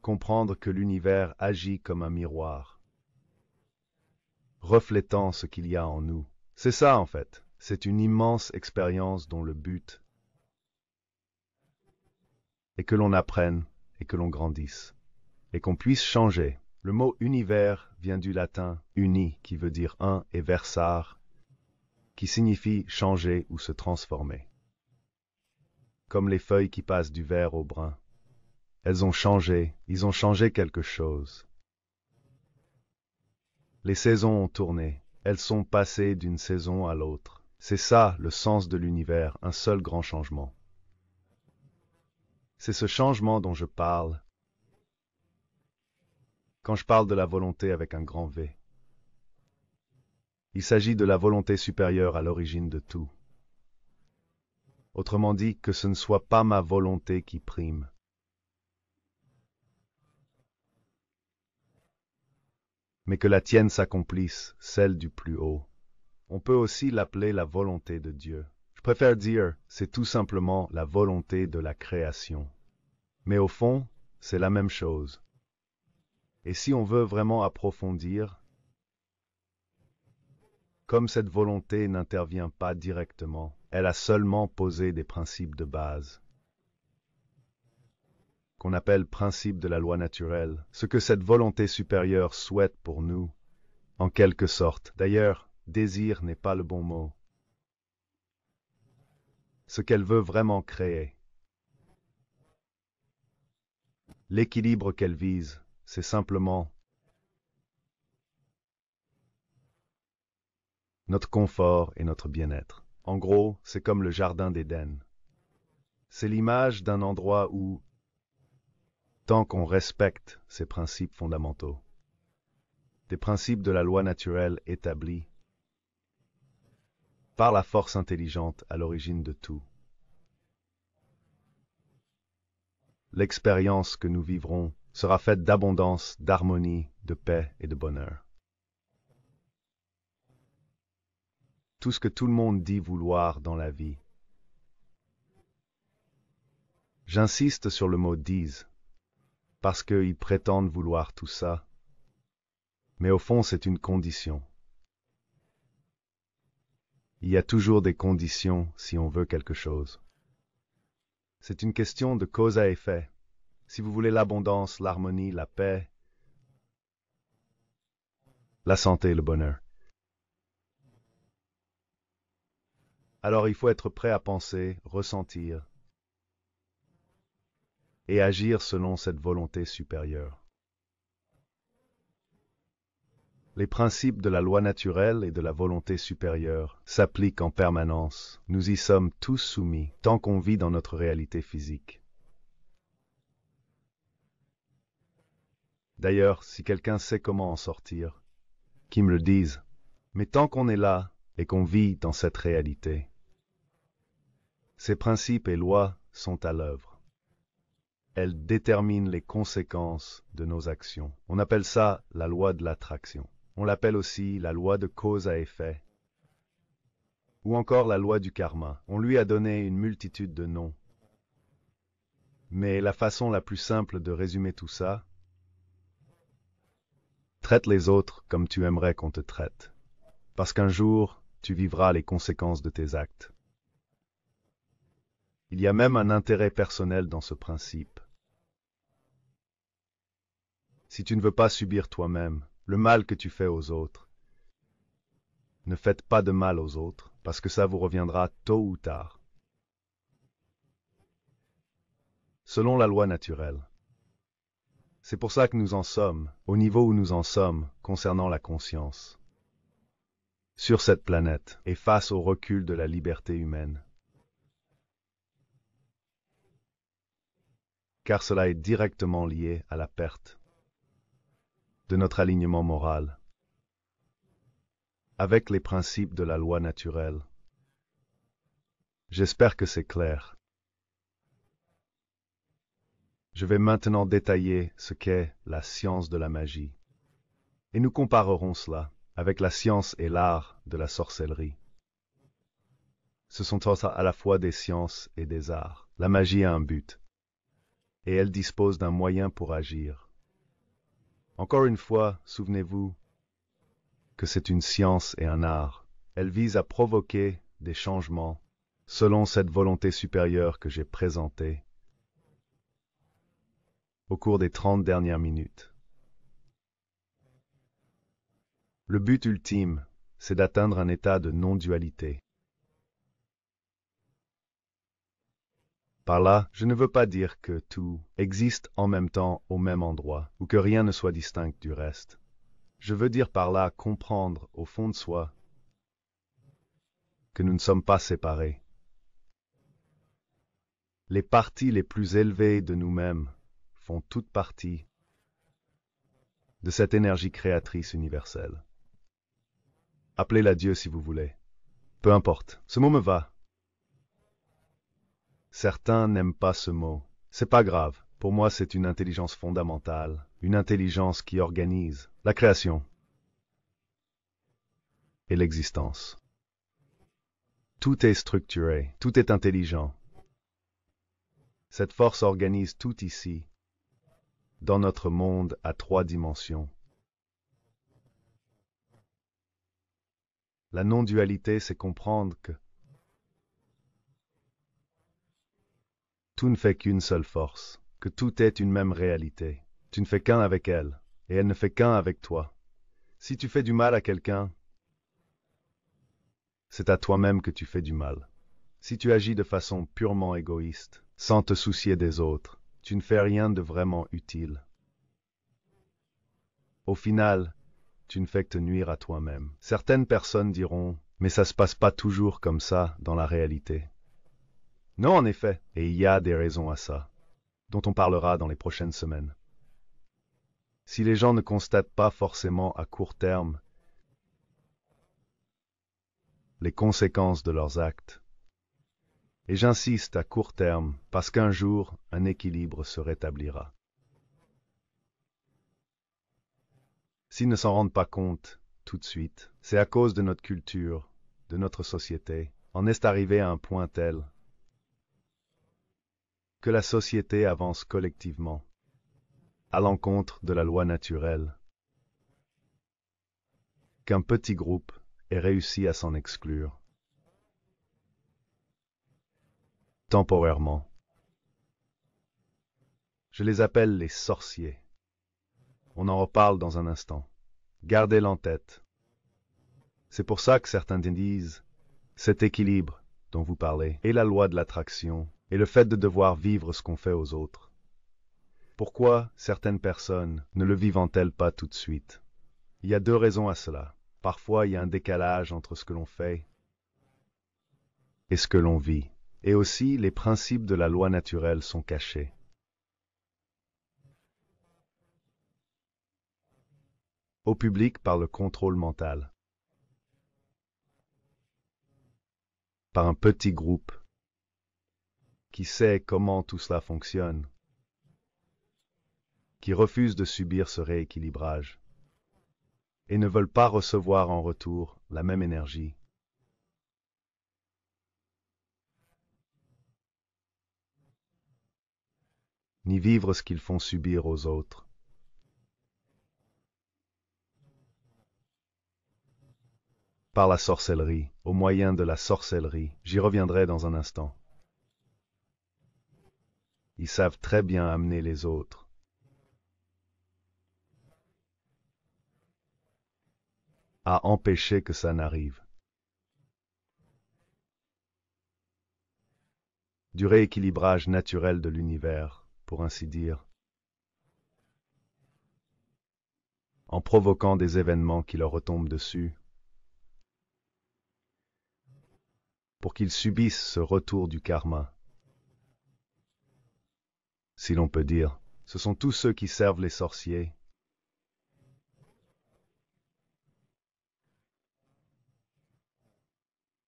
Comprendre que l'univers agit comme un miroir, reflétant ce qu'il y a en nous. C'est ça en fait, c'est une immense expérience dont le but est que l'on apprenne et que l'on grandisse, et qu'on puisse changer. Le mot univers vient du latin uni, qui veut dire un, et versare, qui signifie changer ou se transformer. Comme les feuilles qui passent du vert au brun. Elles ont changé, ils ont changé quelque chose. Les saisons ont tourné, elles sont passées d'une saison à l'autre. C'est ça le sens de l'univers, un seul grand changement. C'est ce changement dont je parle quand je parle de la volonté avec un grand V. Il s'agit de la volonté supérieure à l'origine de tout. Autrement dit, que ce ne soit pas ma volonté qui prime, mais que la tienne s'accomplisse, celle du plus haut. On peut aussi l'appeler la volonté de Dieu. Je préfère dire, c'est tout simplement la volonté de la création. Mais au fond, c'est la même chose. Et si on veut vraiment approfondir, comme cette volonté n'intervient pas directement, elle a seulement posé des principes de base, qu'on appelle principes de la loi naturelle, ce que cette volonté supérieure souhaite pour nous, en quelque sorte. D'ailleurs, désir n'est pas le bon mot. Ce qu'elle veut vraiment créer. L'équilibre qu'elle vise, c'est simplement notre confort et notre bien-être. En gros, c'est comme le jardin d'Éden. C'est l'image d'un endroit où, tant qu'on respecte ces principes fondamentaux, des principes de la loi naturelle établis par la force intelligente à l'origine de tout, l'expérience que nous vivrons sera faite d'abondance, d'harmonie, de paix et de bonheur. Tout ce que tout le monde dit vouloir dans la vie. J'insiste sur le mot « disent », parce qu'ils prétendent vouloir tout ça, mais au fond c'est une condition. Il y a toujours des conditions si on veut quelque chose. C'est une question de cause à effet. Si vous voulez l'abondance, l'harmonie, la paix, la santé et le bonheur, alors il faut être prêt à penser, ressentir et agir selon cette volonté supérieure. Les principes de la loi naturelle et de la volonté supérieure s'appliquent en permanence. Nous y sommes tous soumis tant qu'on vit dans notre réalité physique. D'ailleurs, si quelqu'un sait comment en sortir, qu'il me le dise. Mais tant qu'on est là et qu'on vit dans cette réalité, ces principes et lois sont à l'œuvre. Elles déterminent les conséquences de nos actions. On appelle ça la loi de l'attraction. On l'appelle aussi la loi de cause à effet, ou encore la loi du karma. On lui a donné une multitude de noms. Mais la façon la plus simple de résumer tout ça, traite les autres comme tu aimerais qu'on te traite, parce qu'un jour, tu vivras les conséquences de tes actes. Il y a même un intérêt personnel dans ce principe. Si tu ne veux pas subir toi-même le mal que tu fais aux autres, ne faites pas de mal aux autres, parce que ça vous reviendra tôt ou tard. Selon la loi naturelle. C'est pour ça que nous en sommes, au niveau où nous en sommes, concernant la conscience, sur cette planète, et face au recul de la liberté humaine. Car cela est directement lié à la perte de notre alignement moral, avec les principes de la loi naturelle. J'espère que c'est clair. Je vais maintenant détailler ce qu'est la science de la magie. Et nous comparerons cela avec la science et l'art de la sorcellerie. Ce sont à la fois des sciences et des arts. La magie a un but, et elle dispose d'un moyen pour agir. Encore une fois, souvenez-vous que c'est une science et un art. Elle vise à provoquer des changements selon cette volonté supérieure que j'ai présentée au cours des 30 dernières minutes. Le but ultime, c'est d'atteindre un état de non-dualité. Par là, je ne veux pas dire que tout existe en même temps au même endroit, ou que rien ne soit distinct du reste. Je veux dire par là comprendre au fond de soi que nous ne sommes pas séparés. Les parties les plus élevées de nous-mêmes font toute partie de cette énergie créatrice universelle. Appelez-la Dieu si vous voulez. Peu importe, ce mot me va. Certains n'aiment pas ce mot. C'est pas grave. Pour moi, c'est une intelligence fondamentale, une intelligence qui organise la création et l'existence. Tout est structuré, tout est intelligent. Cette force organise tout ici, dans notre monde à 3 dimensions. La non-dualité, c'est comprendre que tout ne fait qu'une seule force, que tout est une même réalité. Tu ne fais qu'un avec elle, et elle ne fait qu'un avec toi. Si tu fais du mal à quelqu'un, c'est à toi-même que tu fais du mal. Si tu agis de façon purement égoïste, sans te soucier des autres, tu ne fais rien de vraiment utile. Au final, tu ne fais que te nuire à toi-même. Certaines personnes diront, mais ça se passe pas toujours comme ça dans la réalité. Non, en effet, et il y a des raisons à ça, dont on parlera dans les prochaines semaines. Si les gens ne constatent pas forcément à court terme les conséquences de leurs actes, et j'insiste à court terme parce qu'un jour, un équilibre se rétablira. S'ils ne s'en rendent pas compte tout de suite, c'est à cause de notre culture, de notre société. On est arrivé à un point tel que la société avance collectivement à l'encontre de la loi naturelle, qu'un petit groupe ait réussi à s'en exclure, temporairement. Je les appelle les sorciers. On en reparle dans un instant. Gardez-le en tête. C'est pour ça que certains disent cet équilibre dont vous parlez et la loi de l'attraction et le fait de devoir vivre ce qu'on fait aux autres. Pourquoi certaines personnes ne le vivent-elles pas tout de suite? Il y a 2 raisons à cela. Parfois, il y a un décalage entre ce que l'on fait et ce que l'on vit. Et aussi, les principes de la loi naturelle sont cachés. Au public par le contrôle mental, par un petit groupe qui sait comment tout cela fonctionne, qui refuse de subir ce rééquilibrage et ne veulent pas recevoir en retour la même énergie. Ni vivre ce qu'ils font subir aux autres. Par la sorcellerie, au moyen de la sorcellerie, j'y reviendrai dans un instant. Ils savent très bien amener les autres à empêcher que ça n'arrive. Du rééquilibrage naturel de l'univers, pour ainsi dire, en provoquant des événements qui leur retombent dessus, pour qu'ils subissent ce retour du karma. Si l'on peut dire, ce sont tous ceux qui servent les sorciers,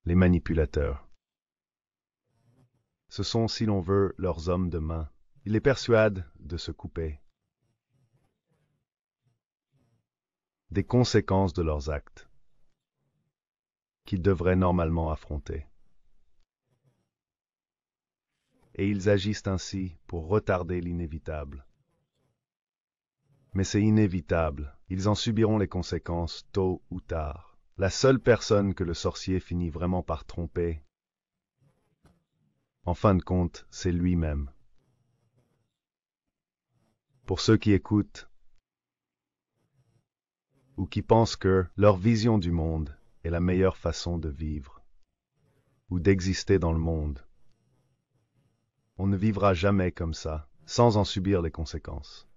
les manipulateurs. Ce sont, si l'on veut, leurs hommes de main. Il les persuade de se couper des conséquences de leurs actes qu'ils devraient normalement affronter. Et ils agissent ainsi pour retarder l'inévitable. Mais c'est inévitable, ils en subiront les conséquences tôt ou tard. La seule personne que le sorcier finit vraiment par tromper, en fin de compte, c'est lui-même. Pour ceux qui écoutent, ou qui pensent que leur vision du monde est la meilleure façon de vivre, ou d'exister dans le monde, on ne vivra jamais comme ça, sans en subir les conséquences.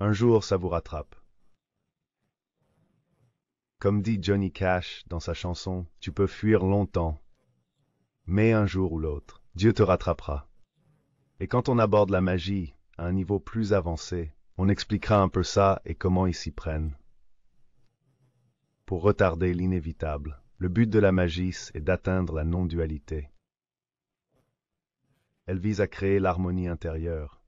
Un jour, ça vous rattrape. Comme dit Johnny Cash dans sa chanson, tu peux fuir longtemps, mais un jour ou l'autre, Dieu te rattrapera. Et quand on aborde la magie à un niveau plus avancé, on expliquera un peu ça et comment ils s'y prennent. Pour retarder l'inévitable, le but de la magie est d'atteindre la non-dualité. Elle vise à créer l'harmonie intérieure.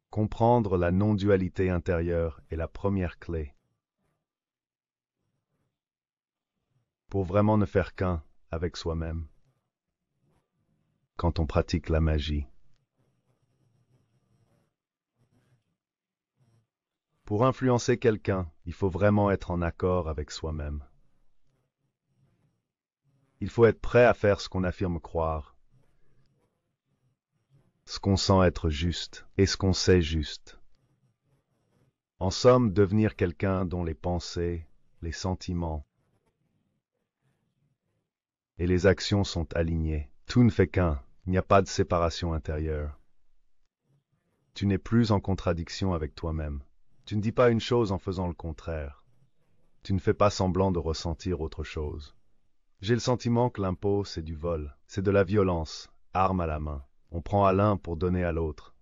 Comprendre la non-dualité intérieure est la première clé pour vraiment ne faire qu'un avec soi-même quand on pratique la magie. Pour influencer quelqu'un, il faut vraiment être en accord avec soi-même. Il faut être prêt à faire ce qu'on affirme croire, ce qu'on sent être juste et ce qu'on sait juste. En somme, devenir quelqu'un dont les pensées, les sentiments et les actions sont alignés. Tout ne fait qu'un, il n'y a pas de séparation intérieure. Tu n'es plus en contradiction avec toi-même. Tu ne dis pas une chose en faisant le contraire. Tu ne fais pas semblant de ressentir autre chose. J'ai le sentiment que l'impôt, c'est du vol, c'est de la violence, arme à la main. On prend à l'un pour donner à l'autre.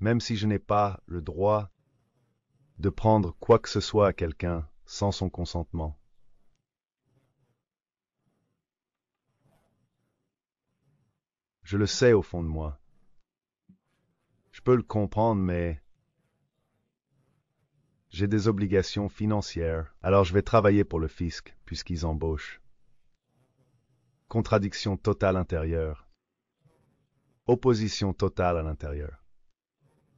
Même si je n'ai pas le droit de prendre quoi que ce soit à quelqu'un sans son consentement. Je le sais au fond de moi. Je peux le comprendre, mais j'ai des obligations financières, alors je vais travailler pour le fisc, puisqu'ils embauchent. Contradiction totale intérieure. Opposition totale à l'intérieur.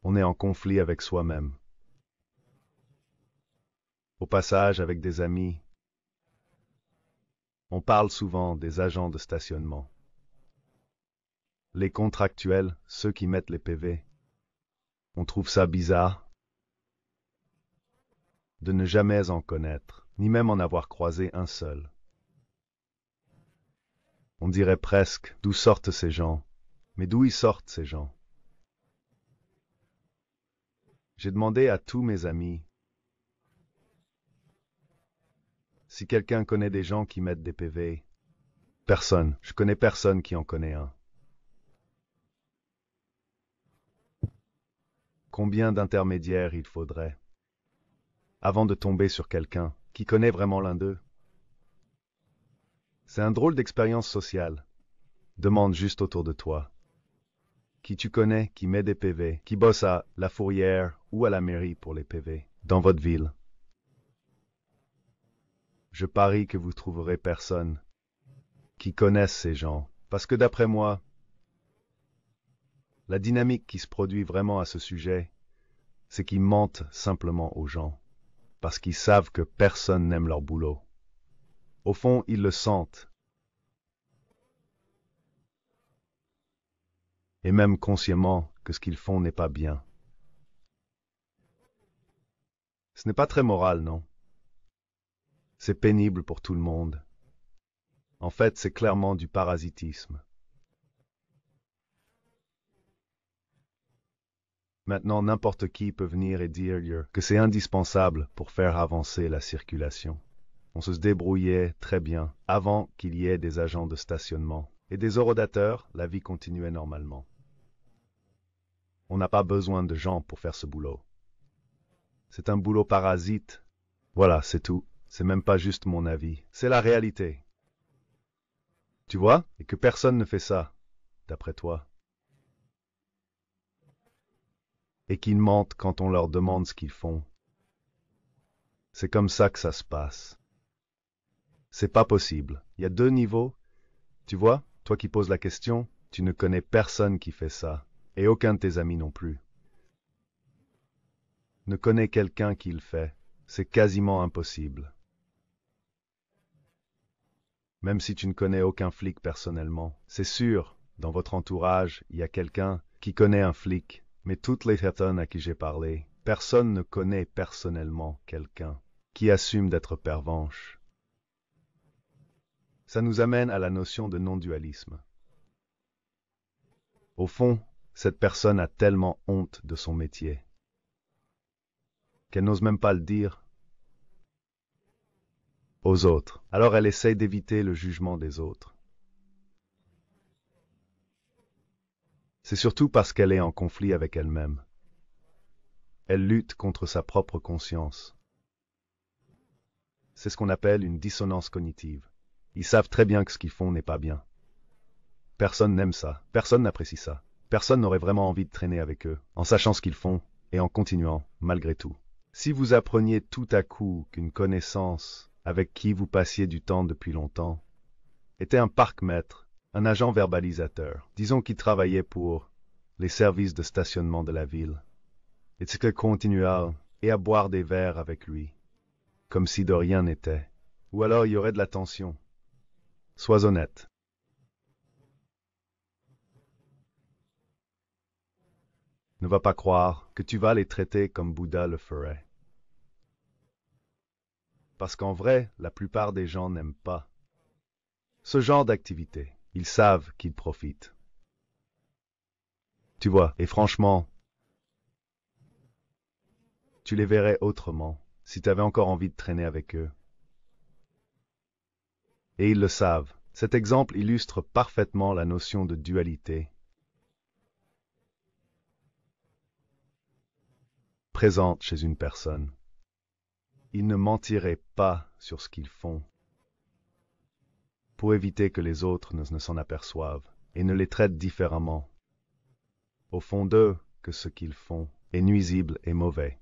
On est en conflit avec soi-même. Au passage, avec des amis, on parle souvent des agents de stationnement. Les contractuels, ceux qui mettent les PV. On trouve ça bizarre de ne jamais en connaître, ni même en avoir croisé un seul. On dirait presque d'où sortent ces gens. Mais d'où ils sortent ces gens? J'ai demandé à tous mes amis si quelqu'un connaît des gens qui mettent des PV. Personne. Je connais personne qui en connaît un. Combien d'intermédiaires il faudrait avant de tomber sur quelqu'un qui connaît vraiment l'un d'eux? C'est un drôle d'expérience sociale. Demande juste autour de toi. Qui tu connais qui met des PV, qui bosse à la fourrière ou à la mairie pour les PV, dans votre ville? Je parie que vous trouverez personne qui connaisse ces gens, parce que d'après moi, la dynamique qui se produit vraiment à ce sujet, c'est qu'ils mentent simplement aux gens, parce qu'ils savent que personne n'aime leur boulot. Au fond, ils le sentent, et même consciemment que ce qu'ils font n'est pas bien. Ce n'est pas très moral, non? C'est pénible pour tout le monde. En fait, c'est clairement du parasitisme. Maintenant, n'importe qui peut venir et dire que c'est indispensable pour faire avancer la circulation. On se débrouillait très bien avant qu'il y ait des agents de stationnement. Et des horodateurs, la vie continuait normalement. On n'a pas besoin de gens pour faire ce boulot. C'est un boulot parasite. Voilà, c'est tout. c'est même pas juste mon avis, c'est la réalité. Tu vois? Et que personne ne fait ça, d'après toi. Et qu'ils mentent quand on leur demande ce qu'ils font. C'est comme ça que ça se passe. C'est pas possible. Il y a deux niveaux. Tu vois, toi qui poses la question, tu ne connais personne qui fait ça. Et aucun de tes amis non plus. Ne connais quelqu'un qui le fait. C'est quasiment impossible. Même si tu ne connais aucun flic personnellement. C'est sûr, dans votre entourage, il y a quelqu'un qui connaît un flic. Mais toutes les personnes à qui j'ai parlé, personne ne connaît personnellement quelqu'un qui assume d'être pervenche. Ça nous amène à la notion de non-dualisme. Au fond, cette personne a tellement honte de son métier qu'elle n'ose même pas le dire aux autres. Alors elle essaye d'éviter le jugement des autres. C'est surtout parce qu'elle est en conflit avec elle-même. Elle lutte contre sa propre conscience. C'est ce qu'on appelle une dissonance cognitive. Ils savent très bien que ce qu'ils font n'est pas bien. Personne n'aime ça, personne n'apprécie ça. Personne n'aurait vraiment envie de traîner avec eux, en sachant ce qu'ils font et en continuant, malgré tout. Si vous appreniez tout à coup qu'une connaissance avec qui vous passiez du temps depuis longtemps était un parc-maître, un agent verbalisateur, disons qu'il travaillait pour les services de stationnement de la ville, et que continua et à boire des verres avec lui, comme si de rien n'était, ou alors il y aurait de la tension. Sois honnête. Ne va pas croire que tu vas les traiter comme Bouddha le ferait. Parce qu'en vrai, la plupart des gens n'aiment pas ce genre d'activité. Ils savent qu'ils profitent. Tu vois, et franchement, tu les verrais autrement si tu avais encore envie de traîner avec eux. Et ils le savent. Cet exemple illustre parfaitement la notion de dualité présente chez une personne. Ils ne mentiraient pas sur ce qu'ils font pour éviter que les autres ne s'en aperçoivent et ne les traitent différemment au fond d'eux que ce qu'ils font est nuisible et mauvais.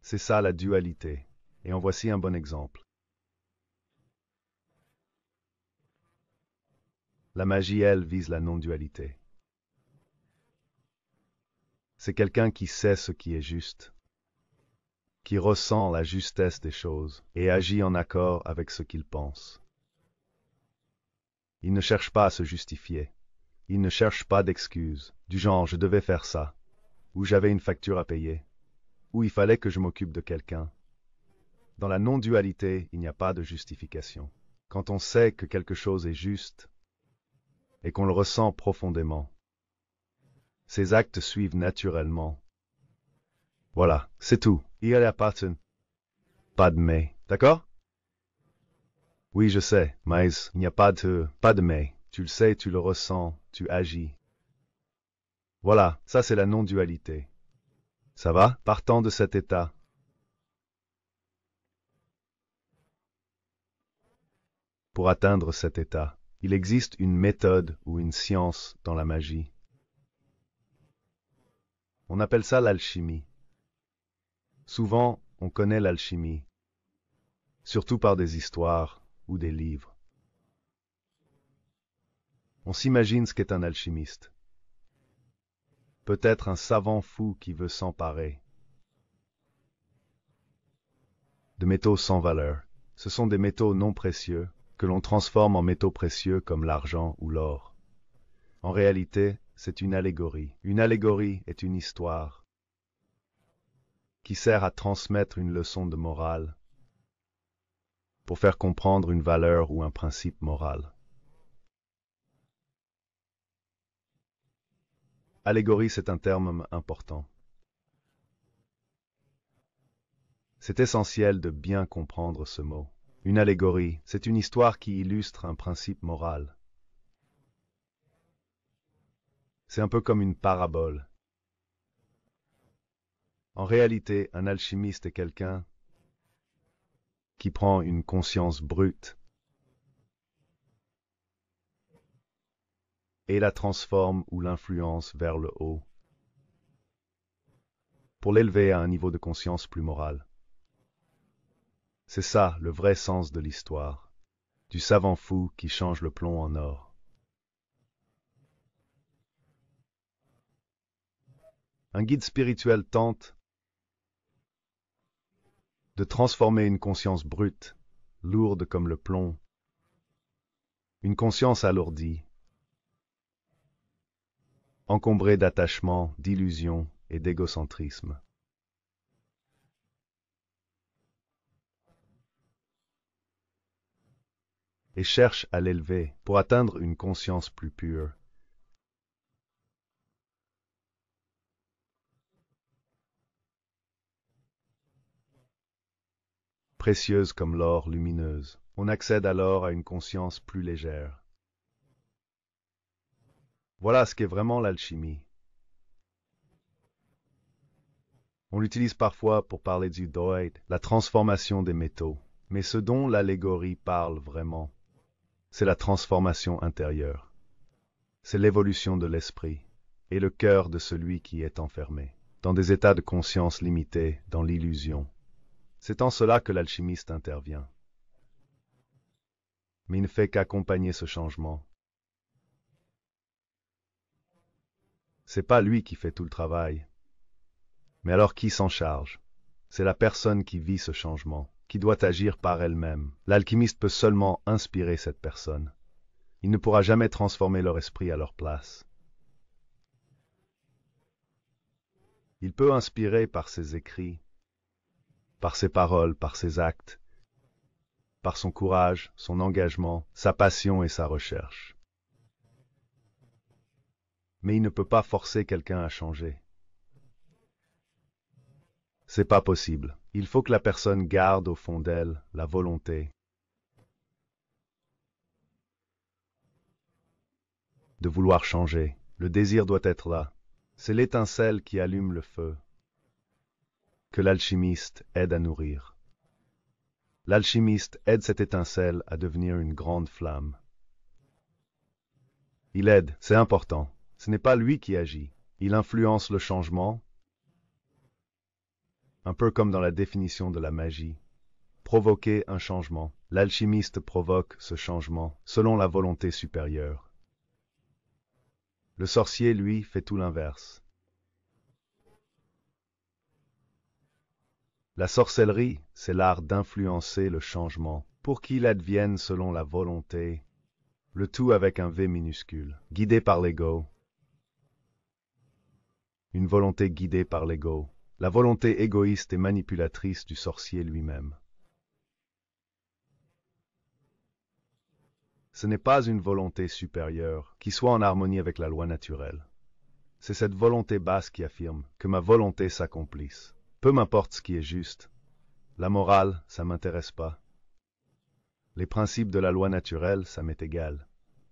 C'est ça la dualité, et en voici un bon exemple. La magie, elle, vise la non-dualité. C'est quelqu'un qui sait ce qui est juste, qui ressent la justesse des choses et agit en accord avec ce qu'il pense. Il ne cherche pas à se justifier. Il ne cherche pas d'excuses, du genre je devais faire ça, ou j'avais une facture à payer, ou il fallait que je m'occupe de quelqu'un. Dans la non-dualité, il n'y a pas de justification. Quand on sait que quelque chose est juste et qu'on le ressent profondément, ces actes suivent naturellement. Voilà, c'est tout. Il n'y a pas de mais. D'accord? Oui, je sais, mais il n'y a pas de mais. Tu le sais, tu le ressens, tu agis. Voilà, ça c'est la non-dualité. Ça va? Partant de cet état, pour atteindre cet état, il existe une méthode ou une science dans la magie. On appelle ça l'alchimie. Souvent, on connaît l'alchimie, surtout par des histoires ou des livres. On s'imagine ce qu'est un alchimiste. Peut-être un savant fou qui veut s'emparer de métaux sans valeur. Ce sont des métaux non précieux que l'on transforme en métaux précieux comme l'argent ou l'or. En réalité, c'est une allégorie. Une allégorie est une histoire qui sert à transmettre une leçon de morale pour faire comprendre une valeur ou un principe moral. Allégorie, c'est un terme important. C'est essentiel de bien comprendre ce mot. Une allégorie, c'est une histoire qui illustre un principe moral. C'est un peu comme une parabole. En réalité, un alchimiste est quelqu'un qui prend une conscience brute et la transforme ou l'influence vers le haut, pour l'élever à un niveau de conscience plus moral. C'est ça le vrai sens de l'histoire, du savant fou qui change le plomb en or. Un guide spirituel tente de transformer une conscience brute, lourde comme le plomb, une conscience alourdie, encombrée d'attachements, d'illusions et d'égocentrisme. Et cherche à l'élever pour atteindre une conscience plus pure. Précieuse comme l'or lumineuse, on accède alors à une conscience plus légère. Voilà ce qu'est vraiment l'alchimie. On l'utilise parfois pour parler du Doit, la transformation des métaux. Mais ce dont l'allégorie parle vraiment, c'est la transformation intérieure. C'est l'évolution de l'esprit et le cœur de celui qui est enfermé, dans des états de conscience limités, dans l'illusion. C'est en cela que l'alchimiste intervient. Mais il ne fait qu'accompagner ce changement. C'est pas lui qui fait tout le travail. Mais alors qui s'en charge? C'est la personne qui vit ce changement, qui doit agir par elle-même. L'alchimiste peut seulement inspirer cette personne. Il ne pourra jamais transformer leur esprit à leur place. Il peut inspirer par ses écrits, par ses paroles, par ses actes, par son courage, son engagement, sa passion et sa recherche. Mais il ne peut pas forcer quelqu'un à changer. C'est pas possible. Il faut que la personne garde au fond d'elle la volonté de vouloir changer. Le désir doit être là. C'est l'étincelle qui allume le feu, que l'alchimiste aide à nourrir. L'alchimiste aide cette étincelle à devenir une grande flamme. Il aide, c'est important. Ce n'est pas lui qui agit. Il influence le changement, un peu comme dans la définition de la magie. Provoquer un changement. L'alchimiste provoque ce changement selon la volonté supérieure. Le sorcier, lui, fait tout l'inverse. La sorcellerie, c'est l'art d'influencer le changement pour qu'il advienne selon la volonté, le tout avec un V minuscule, guidé par l'ego. Une volonté guidée par l'ego, la volonté égoïste et manipulatrice du sorcier lui-même. Ce n'est pas une volonté supérieure qui soit en harmonie avec la loi naturelle. C'est cette volonté basse qui affirme que ma volonté s'accomplisse. Peu m'importe ce qui est juste. La morale, ça m'intéresse pas. Les principes de la loi naturelle, ça m'est égal.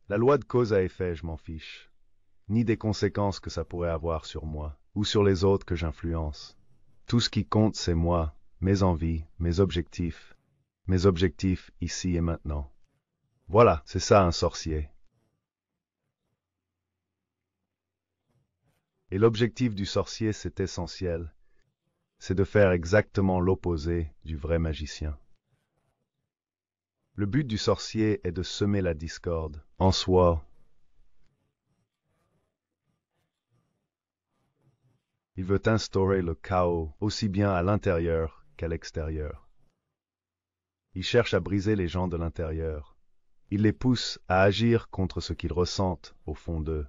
La loi de cause à effet, je m'en fiche. Ni des conséquences que ça pourrait avoir sur moi, ou sur les autres que j'influence. Tout ce qui compte, c'est moi, mes envies, mes objectifs ici et maintenant. Voilà, c'est ça un sorcier. Et l'objectif du sorcier, c'est essentiel. C'est de faire exactement l'opposé du vrai magicien. Le but du sorcier est de semer la discorde en soi. Il veut instaurer le chaos aussi bien à l'intérieur qu'à l'extérieur. Il cherche à briser les gens de l'intérieur. Il les pousse à agir contre ce qu'ils ressentent au fond d'eux,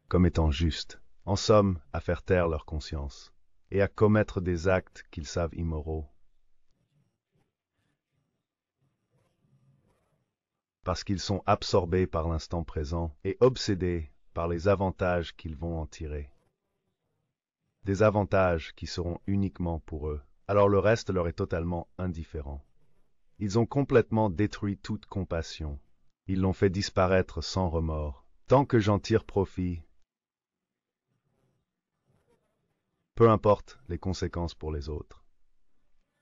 comme étant juste. En somme, à faire taire leur conscience, et à commettre des actes qu'ils savent immoraux. Parce qu'ils sont absorbés par l'instant présent et obsédés par les avantages qu'ils vont en tirer. Des avantages qui seront uniquement pour eux. Alors le reste leur est totalement indifférent. Ils ont complètement détruit toute compassion. Ils l'ont fait disparaître sans remords. Tant que j'en tire profit, peu importe les conséquences pour les autres.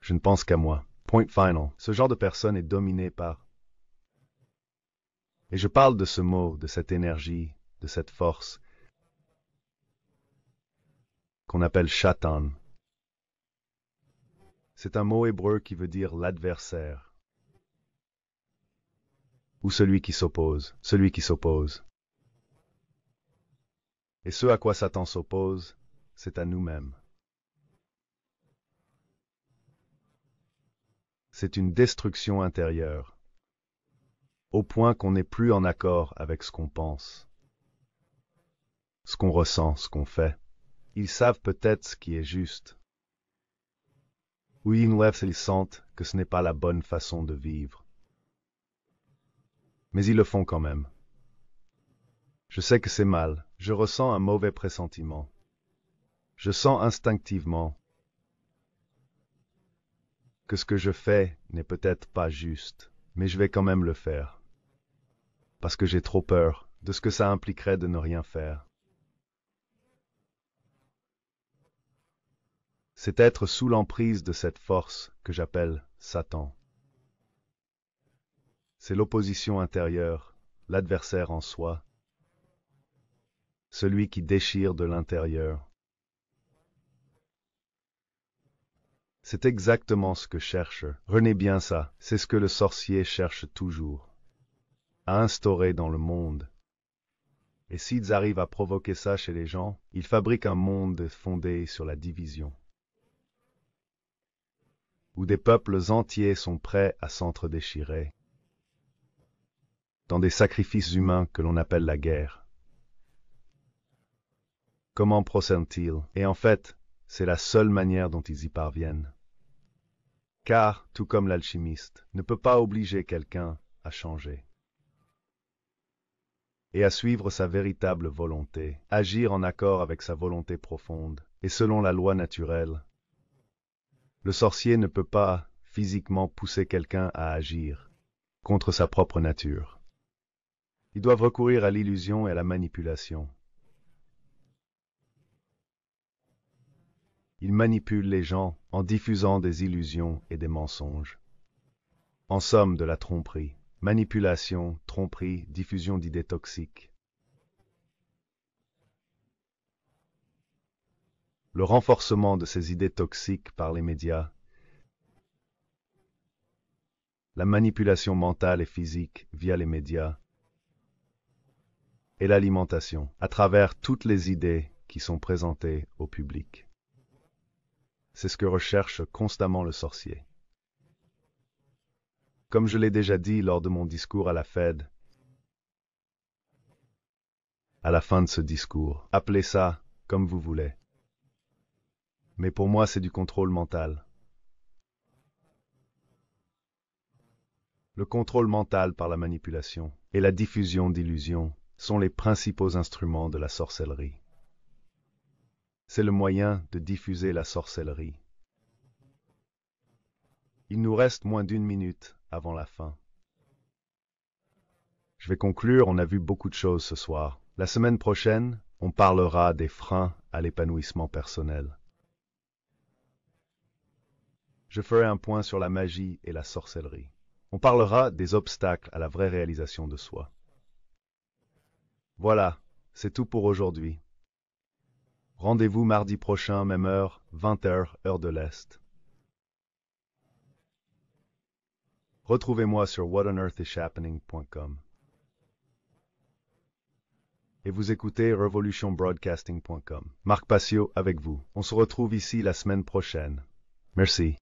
Je ne pense qu'à moi. Point final. Ce genre de personne est dominé par... Et je parle de ce mot, de cette énergie, de cette force qu'on appelle Shatan. C'est un mot hébreu qui veut dire l'adversaire. Ou celui qui s'oppose, celui qui s'oppose. Et ce à quoi Satan s'oppose, c'est à nous-mêmes. C'est une destruction intérieure, au point qu'on n'est plus en accord avec ce qu'on pense, ce qu'on ressent, ce qu'on fait. Ils savent peut-être ce qui est juste. Ou ils sentent que ce n'est pas la bonne façon de vivre. Mais ils le font quand même. Je sais que c'est mal, je ressens un mauvais pressentiment. Je sens instinctivement que ce que je fais n'est peut-être pas juste, mais je vais quand même le faire. Parce que j'ai trop peur de ce que ça impliquerait de ne rien faire. C'est être sous l'emprise de cette force que j'appelle Satan. C'est l'opposition intérieure, l'adversaire en soi, celui qui déchire de l'intérieur. C'est exactement ce que cherche. Retenez bien ça, c'est ce que le sorcier cherche toujours, à instaurer dans le monde. Et s'ils arrivent à provoquer ça chez les gens, ils fabriquent un monde fondé sur la division, où des peuples entiers sont prêts à s'entre-déchirer, dans des sacrifices humains que l'on appelle la guerre. Comment procèdent-ils? Et en fait, c'est la seule manière dont ils y parviennent. Car, tout comme l'alchimiste, ne peut pas obliger quelqu'un à changer et à suivre sa véritable volonté, agir en accord avec sa volonté profonde et selon la loi naturelle. Le sorcier ne peut pas physiquement pousser quelqu'un à agir contre sa propre nature. Ils doivent recourir à l'illusion et à la manipulation. Ils manipulent les gens en diffusant des illusions et des mensonges. En somme, de la tromperie. Manipulation, tromperie, diffusion d'idées toxiques. Le renforcement de ces idées toxiques par les médias, la manipulation mentale et physique via les médias, et l'alimentation à travers toutes les idées qui sont présentées au public. C'est ce que recherche constamment le sorcier. Comme je l'ai déjà dit lors de mon discours à la Fed, à la fin de ce discours, appelez ça comme vous voulez. Mais pour moi, c'est du contrôle mental. Le contrôle mental par la manipulation et la diffusion d'illusions sont les principaux instruments de la sorcellerie. C'est le moyen de diffuser la sorcellerie. Il nous reste moins d'1 minute avant la fin. Je vais conclure, on a vu beaucoup de choses ce soir. La semaine prochaine, on parlera des freins à l'épanouissement personnel. Je ferai un point sur la magie et la sorcellerie. On parlera des obstacles à la vraie réalisation de soi. Voilà, c'est tout pour aujourd'hui. Rendez-vous mardi prochain, même heure, 20h, heure de l'Est. Retrouvez-moi sur whatonearthishappening.com. Et vous écoutez revolutionbroadcasting.com. Marc Passio avec vous. On se retrouve ici la semaine prochaine. Merci.